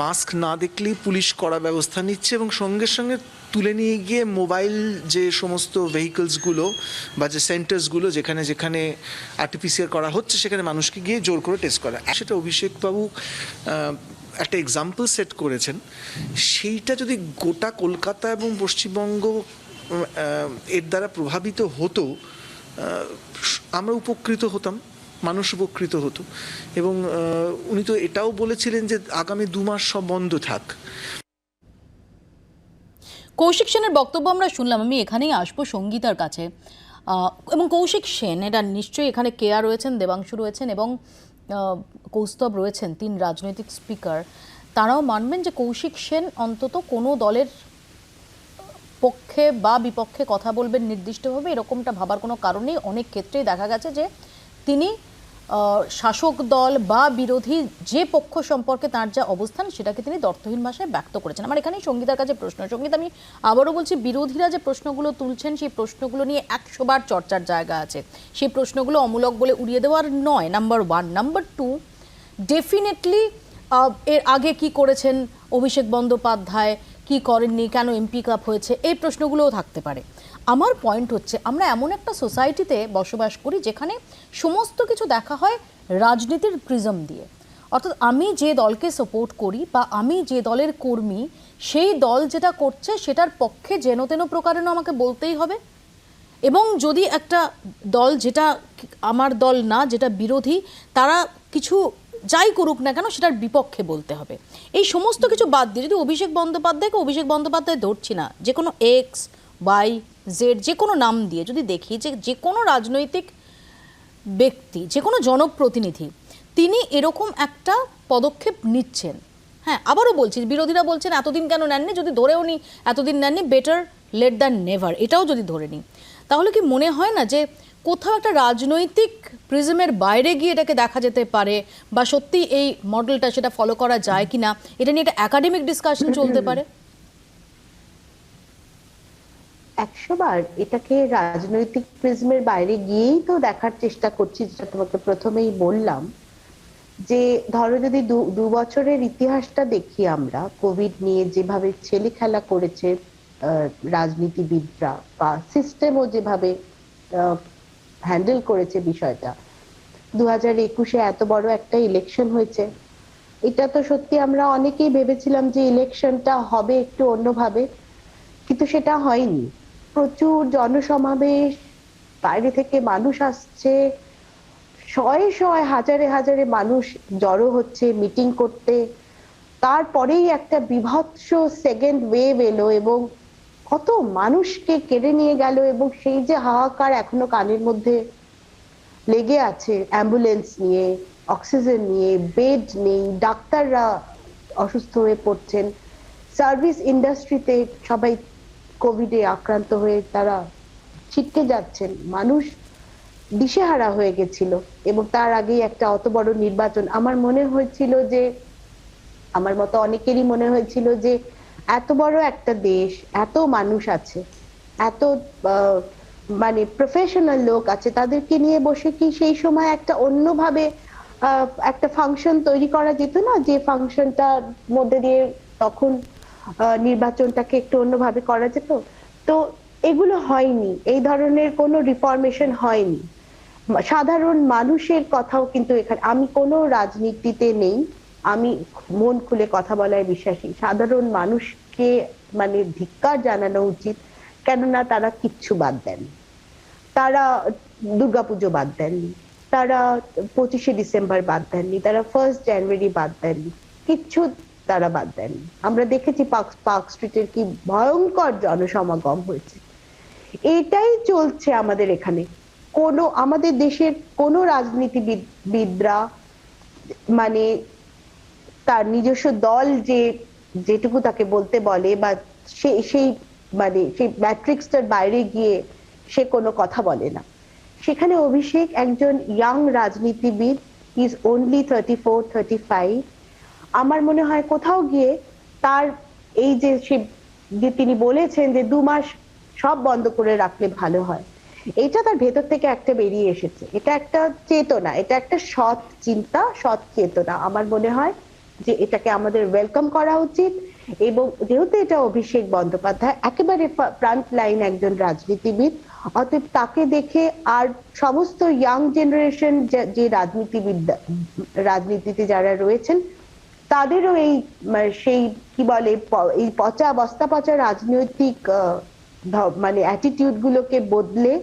K: মাস্ক না দেখলেই পুলিশ কড়া ব্যবস্থা নিচ্ছে এবং সঙ্গে সঙ্গে তুলে নিয়ে গিয়ে মোবাইল যে সমস্ত ভেহিকলসগুলো বা যে সেন্টার্সগুলো যেখানে যেখানে আরটিপিসিআর করা হচ্ছে সেখানে মানুষকে গিয়ে জোর করে টেস্ট করা, সেটা অভিষেকবাবু একটা এক্সাম্পল সেট করেছেন। সেইটা যদি গোটা কলকাতা এবং পশ্চিমবঙ্গ এর দ্বারা প্রভাবিত হতো, আমরা উপকৃত হতাম, মানুষ উপকৃত হতো। এবং উনি তো এটাও বলেছিলেন যে আগামী 2 মাস সব বন্ধ থাক।
A: কৌশিক সেনের বক্তব্য আমরা শুনলাম। আমি এখানেই আসবো সঙ্গীতার কাছে। এবং কৌশিক সেন, এটা নিশ্চয়ই এখানে কেয়া রয়েছেন, দেবাংশু রয়েছেন এবং কৌস্তব রয়েছেন, 3 রাজনৈতিক স্পিকার, তারাও মানবেন যে কৌশিক সেন অন্তত কোনো দলের পক্ষে বা বিপক্ষে কথা বলবেন নির্দিষ্টভাবে, এরকমটা ভাবার কোনো কারণ নেই। অনেক ক্ষেত্রেই দেখা গেছে যে তিনি শাসক দল বা বিরোধী যে পক্ষ সম্পর্কে তার যা অবস্থান সেটাকে তিনি দ্ব্যর্থহীন ভাষায় ব্যক্ত করেছেন। আমার এখানেই সঙ্গীতার কাছে প্রশ্ন। সঙ্গীত, আমি আবারও বলছি, বিরোধীরা যে প্রশ্নগুলো তুলছেন সেই প্রশ্নগুলো নিয়ে 100 বার চর্চার জায়গা আছে। সেই প্রশ্নগুলো অমূলক বলে উড়িয়ে দেওয়ার নয়, নাম্বার 1। নাম্বার 2, ডেফিনেটলি এর আগে কি করেছেন অভিষেক বন্দ্যোপাধ্যায়, কি করেননি, কেন এমপি কাপ হয়েছে, এই প্রশ্নগুলোও থাকতে পারে। আমার পয়েন্ট হচ্ছে, আমরা এমন একটা সোসাইটিতে বসবাস করি যেখানে সমস্ত কিছু দেখা হয় রাজনীতির প্রিজম দিয়ে। অর্থাৎ আমি যে দলকে সাপোর্ট করি বা আমি যে দলের কর্মী, সেই দল যেটা করছে সেটার পক্ষে যেন তেন প্রকারেণ আমাকে বলতেই হবে। এবং যদি একটা দল, যেটা আমার দল না, যেটা বিরোধী, তারা কিছু যাই করুক না কেন সেটার বিপক্ষে বলতে হবে। এই সমস্ত কিছু বাদ দিয়ে যদি অভিষেক বন্দ্যোপাধ্যায় ধরছি না, যে কোনো X, Y, Z, যে কোনো নাম দিয়ে যদি দেখি যে কোনো রাজনৈতিক ব্যক্তি, যে কোনো জনপ্রতিনিধি, তিনি এরকম একটা পদক্ষেপ নিচ্ছেন, হ্যাঁ, আবারও বলছি, বিরোধীরা বলছেন এতদিন কেন নেননি, যদি ধরেও নি এতদিন নেননি, বেটার লেট দ্যান নেভার, এটাও যদি ধরে নিই, তাহলে কি মনে হয় না যে কোথাও একটা রাজনৈতিক প্রিজমের বাইরে গিয়ে এটাকে দেখা যেতে পারে, বা সত্যি এই মডেলটা সেটা ফলো করা যায় কিনা, এটা নিয়ে একটা একাডেমিক ডিসকাশন চলতে পারে?
D: 100 বার এটাকে রাজনৈতিক প্রিজমের বাইরে গিয়েই তো দেখার চেষ্টা করছি, যেটা তোমাকে প্রথমেই বললাম, যে ধরো যদি দু বছরের ইতিহাসটা দেখি আমরা, কোভিড নিয়ে যেভাবে ছেলে খেলা করেছে রাজনীতিবিদরা বা সিস্টেমও যেভাবে হ্যান্ডেল করেছে বিষয়টা, 2021-এ এত বড় একটা ইলেকশন হয়েছে, এটা তো সত্যি আমরা অনেকেই ভেবেছিলাম যে ইলেকশনটা হবে একটু অন্যভাবে, কিন্তু সেটা হয়নি। প্রচুর জনসমাবেশ, বাইরে থেকে মানুষ আসছে, শয়ে শয়ে হাজারে হাজারে মানুষ জড়ো হচ্ছে মিটিং করতে, তারপরেই একটা বিভৎস সেকেন্ড ওয়েভ এলো এবং কত মানুষকে কেড়ে নিয়ে গেল, এবং সেই যে হাহাকার এখনো কানের মধ্যে লেগে আছে, অ্যাম্বুলেন্স নিয়ে, অক্সিজেন নিয়ে, বেড নেই, ডাক্তাররা অসুস্থ হয়ে পড়ছেন, সার্ভিস ইন্ডাস্ট্রিতে সবাই কোভিডে আক্রান্ত হয়ে তারা ছিটকে যাচ্ছেন, মানুষ দিশেহারা হয়ে গেছিল। এবং তার আগেই একটা অত বড় নির্বাচন, আমার মনে হয়েছিল যে, আমার মতো অনেকেরই মনে হয়েছিল যে এত বড় একটা দেশ, এত মানুষ আছে, এত মানে প্রফেশনাল লোক আছে, তাদেরকে নিয়ে বসে কি সেই সময় একটা অন্যভাবে একটা ফাংশন তৈরি করা যেত না, যে ফাংশনটার মধ্যে দিয়ে তখন নির্বাচনটাকে একটু অন্যভাবে করা যেত? তো এগুলো হয়নি, এই ধরনের কোনো রিফরমেশন হয়নি। সাধারণ মানুষের কথাও কিন্তু এখানে, আমি কোনো রাজনীতিতে নেই, আমি মন খুলে কথা বলায় বিশ্বাসী। সাধারণ মানুষকে মানে ধিক্কার জানানো উচিত, কেননা তারা কিচ্ছু বাদ দেননি, তারা দুর্গাপুজো বাদ দেননি, তারা 25শে ডিসেম্বর বাদ দেননি, তারা 1 জানুয়ারি বাদ দেননি, কিচ্ছু তারা বাদ দেননি। আমরা দেখেছি পার্ক স্ট্রিটের কি ভয়ঙ্কর জনসমাগম হয়েছে। এটাই চলছে আমাদের এখানে। আমাদের দেশের কোনো রাজনীতিবিদরা মানে তার নিজস্ব দল যেটুকু তাকে বলতে বলে, বা সেই মানে সেই ম্যাট্রিক্সটার বাইরে গিয়ে সে কোনো কথা বলে না। সেখানে অভিষেক একজন ইয়াং রাজনীতিবিদ, হি ইজ অনলি 34-35। আমার মনে হয় কোথাও গিয়ে তার এই যে তিনি বলেছেন যে 2 মাস সব বন্ধ করে রাখলে ভালো হয়, এটা তার ভেতর থেকে একটা বেরিয়ে এসেছে। এটা একটা চেতনা, এটা একটা সৎ চিন্তা, সৎ চেতনা। আমার মনে হয় যে এটাকে আমাদের ওয়েলকাম করা উচিত। এবং যেহেতু এটা অভিষেক বন্দ্যোপাধ্যায় একেবারে ফ্রন্ট লাইন একজন রাজনীতিবিদ, অতএব তাকে দেখে আর সমস্ত ইয়াং জেনারেশন যে রাজনীতিতে যারা রয়েছেন, তাদেরও এই সেই কি বলে এই বস্তা পচা রাজনৈতিক মানে অ্যাটিটিউড গুলোকে বদলে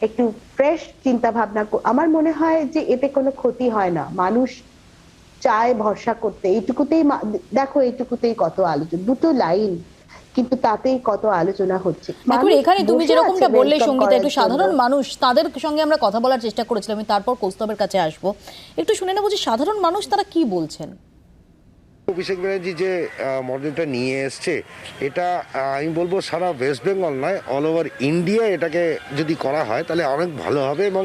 D: একটু ফ্রেশ চিন্তা ভাবনা, আমার মনে হয় যে এতে কোনো ক্ষতি হয় না। মানুষ চায় ভরসা করতে, এইটুকুতেই দেখো, এইটুকুতেই কত আলোচনা, 2টো লাইন, কিন্তু তাতেই কত আলোচনা হচ্ছে।
A: এখানে তুমি যেরকমটা বললে সঙ্গীতা, একটু সাধারণ মানুষ, তাদের সঙ্গে আমরা কথা বলার চেষ্টা করেছিলাম, আমি তারপর কৌস্তবের কাছে আসবো। একটু শুনে নেবো যে সাধারণ মানুষ তারা কি বলছেন।
L: অভিষেক ব্যানার্জি যে মডেলটা নিয়ে এসছে, এটা আমি বলবো সারা ওয়েস্ট বেঙ্গল নয়, অল ওভার ইন্ডিয়া এটাকে যদি করা হয় তাহলে অনেক ভালো হবে, এবং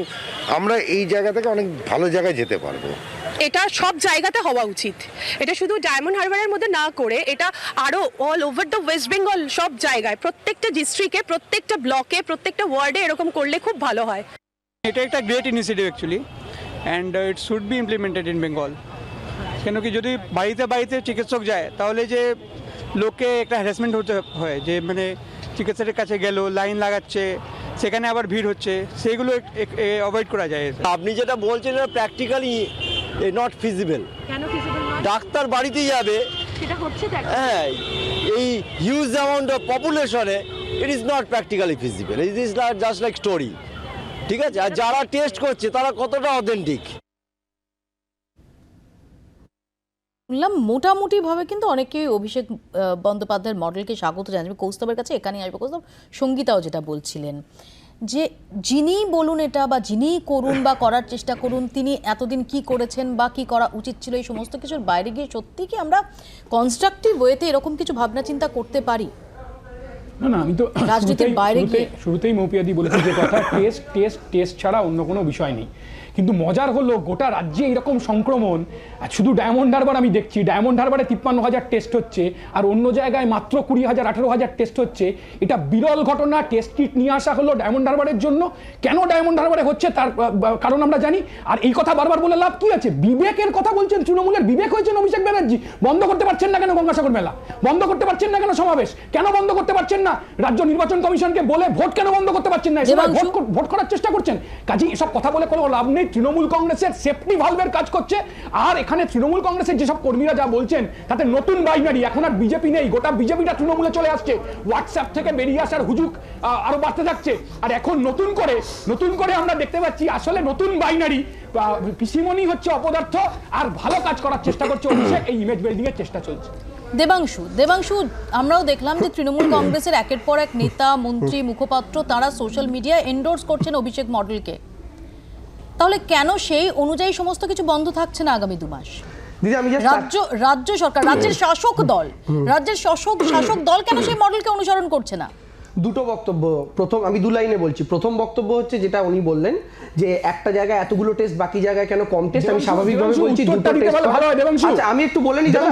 L: আমরা এই জায়গা থেকে অনেক ভালো জায়গায় যেতে পারবো।
M: এটা সব জায়গাতে হওয়া উচিত, এটা শুধু ডায়মন্ড হারবারের মধ্যে না করে এটা আরো all over the West Bengal, সব জায়গায়, প্রত্যেকটা ডিস্ট্রিক্টে, প্রত্যেকটা ব্লকে, প্রত্যেকটা ওয়ার্ডে এরকম করলে খুব ভালো হয়।
G: এটা একটা great initiative actually, and it should be implemented in Bengal. কেন কি যদি বাড়িতে বাড়িতে চিকিৎসক যায়, তাহলে যে লোককে একটা হ্যারাসমেন্ট হতে হয়, যে মানে চিকিৎসকের কাছে গেল, লাইন লাগাচ্ছে, সেখানে আবার ভিড় হচ্ছে, সেইগুলো অ্যাভয়েড করা যায়।
N: আপনি যেটা বলছেন এটা প্র্যাকটিক্যালি নট ফিজিবল।
M: কেন ফিজিবল নয়?
N: ডাক্তার বাড়িতে যাবে,
M: সেটা হচ্ছে তো।
N: হ্যাঁ, এই হিউজ অ্যামাউন্ট অফ পপুলেশনে it is not practically feasible, it is just like story. ঠিক আছে, আর যারা টেস্ট করছে তারা কতটা অথেন্টিক।
A: শুনলাম মোটামুটি ভাবে কিন্তু অনেকেই অভিষেক বন্দ্যোপাধ্যায়ের মডেলকে স্বাগত জানাবে। কৌস্তবের কাছে এখানেই আসবে। কৌস্তব, সঙ্গীতাও যেটা বলছিলেন যে যিনি বলুন এটা বা যিনি করুন বা করার চেষ্টা করুন, তিনি এতদিন কি করেছেন বা কি করা উচিত ছিল, এই সমস্ত কিছুর বাইরে গিয়ে সত্যি কি আমরা কনস্ট্রাকটিভ ওয়েতে এরকম কিছু ভাবনা চিন্তা করতে পারি?
G: না, আমি তো
A: রাজনীতির বাইরে গিয়ে
G: শুরুতেই মৌপিয়াদি বলেছি যে কথা টেস্ট ছাড়া অন্য কোনো বিষয় নেই। কিন্তু মজার হলো গোটা রাজ্যে এরকম সংক্রমণ, আর শুধু ডায়মন্ড হারবার আমি দেখছি, ডায়মন্ড হারবারে 53,000 টেস্ট হচ্ছে আর অন্য জায়গায় মাত্র 20,000 18,000 টেস্ট হচ্ছে। এটা বিরল ঘটনা। টেস্ট কিট নিয়ে আসা হলো ডায়মন্ড হারবারের জন্য। কেন ডায়মন্ড হারবারে হচ্ছে তার কারণ আমরা জানি। আর এই কথা বারবার বলে লাভ কি আছে? বিবেকের কথা বলছেন, তৃণমূলের বিবেক হয়েছেন অভিষেক ব্যানার্জি। বন্ধ করতে পারছেন না কেন গঙ্গাসাগর মেলা? বন্ধ করতে পারছেন না কেন সমাবেশ? কেন বন্ধ করতে পারছেন না রাজ্য নির্বাচন কমিশনকে বলে ভোট কেন বন্ধ করতে পারছেন না? ভোট করার চেষ্টা করছেন। কাজেই এসব কথা বলে কোনো লাভ নেই। তৃণমূল কংগ্রেসের সেফটি ভালভের কাজ করছে। আর এখানে তৃণমূল কংগ্রেসের যেসব কর্মীরা যা বলছেন তাতে নতুন বাইনারি, এখন আর বিজেপি নেই, গোটা বিজেপিটা তৃণমূলে চলে আসছে। হোয়াটসঅ্যাপ থেকে বেরিয়ে আসার হুজুক আরো বাড়তে থাকছে। আর এখন নতুন করে আমরা দেখতে পাচ্ছি আসলে নতুন বাইনারি পিসিমনি হচ্ছে অপদার্থ আর ভালো কাজ করার চেষ্টা করছে অভিষেক। এই ইমেজ বিল্ডিং এর চেষ্টা চলছে।
A: দেবাংশু, আমরাও দেখলাম যে তৃণমূল কংগ্রেসের একের পর এক নেতা, মন্ত্রী, মুখপাত্র তারা সোশ্যাল মিডিয়ায় এন্ডোর্স করছেন অভিষেক মডেলকে। তাহলে কেন সেই অনুযায়ী সমস্ত কিছু বন্ধ থাকছে না আগামী 2 মাস?
E: দিদি আমি
A: রাজ্য সরকার, রাজ্যের শাসক দল কেন সেই মডেলকে অনুসরণ করছে না?
E: দুটো বক্তব্য। প্রথম আমি 2 লাইনে বলছি। প্রথম বক্তব্য হচ্ছে যেটা উনি বললেন যে একটা জায়গায় এতগুলো টেস্ট, বাকি জায়গায় কেন কম টেস্ট। আমি স্বাভাবিকভাবে বলছি দুটো টেস্ট। আচ্ছা আমি একটু বলে নি দাদা,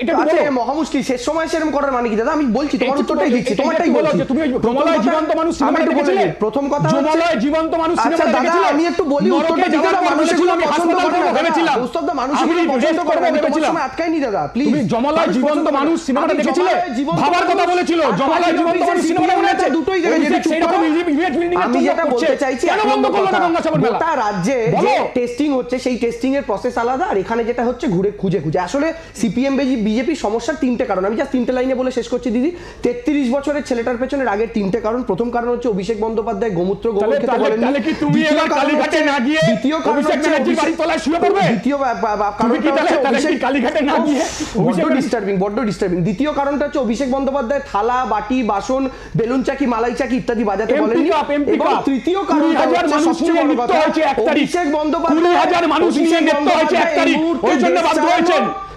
E: এটা মহা মুশকিল শেষ সময় সেরকম করার মানে কি দাদা? আমি বলছি তোমার উত্তরটাই দিচ্ছি, তোমারটাই বলছি।
G: তুমি জমালয় জীবন্ত মানুষ সিনেমাটা দেখেছিলে?
E: প্রথম কথা
G: জমালয় জীবন্ত মানুষ সিনেমাটা দেখেছিলে?
E: আমি একটু বলি উত্তরটা দিতে দাও। মানুষগুলো আমি পছন্দ করে না ভেবেছিলাম। উস্তাদা মানুষগুলো পছন্দ করে না ভেবেছিলাম। আটকাই নি দাদা প্লিজ।
G: তুমি জমালয় জীবন্ত মানুষ সিনেমাটা দেখেছিলে? ভাবার কথা বলেছিল জমালয় জীবন্ত
E: আমি যেটা বলতে চাইছি গোটা রাজ্যে যে টেস্টিং হচ্ছে সেই টেস্টিং এর প্রসেস আলাদা, আর এখানে যেটা হচ্ছে ঘুরে খুঁজে আসলে সিপিএম বিজেপি সমস্যার 3টে কারণ। আমি জাস্ট 3টে লাইনে বলে শেষ করছি দিদি। 33 বছরের ছেলেটার পেছনে আগের 3টে কারণ। প্রথম কারণ হচ্ছে অভিষেক বন্দ্যোপাধ্যায় গোমূত্র গোবর খেতে বলেন। দ্বিতীয় কারণ বড্ড ডিস্টার্বিং। দ্বিতীয় কারণটা হচ্ছে অভিষেক বন্দ্যোপাধ্যায় থালা, বাটি, বাসন, বেলুন চাকি, মালাই চাকি ইত্যাদি বাজাতে বলেননি। এবং তৃতীয় কারণটা হচ্ছে সবচেয়ে বড় কথা, অভিষেক বন্দ্যোপাধ্যায়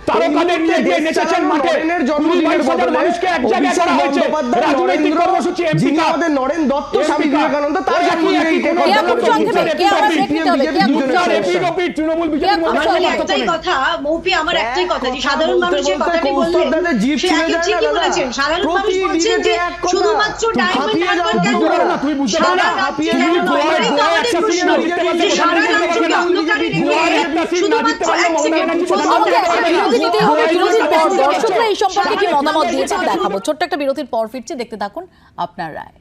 G: তারকাদের নিয়ে গিয়ে নেচেছেন মাঠে। 22,000 মানুষকে এক জায়গায় করা হয়েছে। রাজনৈতিক কর্মসূচি
E: যিনি আমাদের নরেন দত্ত, স্বামী বিবেকানন্দ, তার
F: একটাই কথা মৌপি, আমার একটাই কথা যে সাধারণ মানুষ যে কথাটি বললেন সে একই ঠিকই বলেছেন। সাধারণ মানুষ বলছেন যে শুধুমাত্র ডায়মন্ড হারবার কেন, সারা রাজ্যে কেন নয়? এটাই তো আমাদের প্রশ্ন যে সারা রাজ্যকে অন্ধকারে রেখে শুধুমাত্র এক সেকেন্ড
A: দর্শকরা এই সম্পর্কে কি মতামত দিয়েছেন দেখাবো। ছোট্ট একটা বিরতির পর ফিরছি, দেখতে থাকুন আপনার রায়।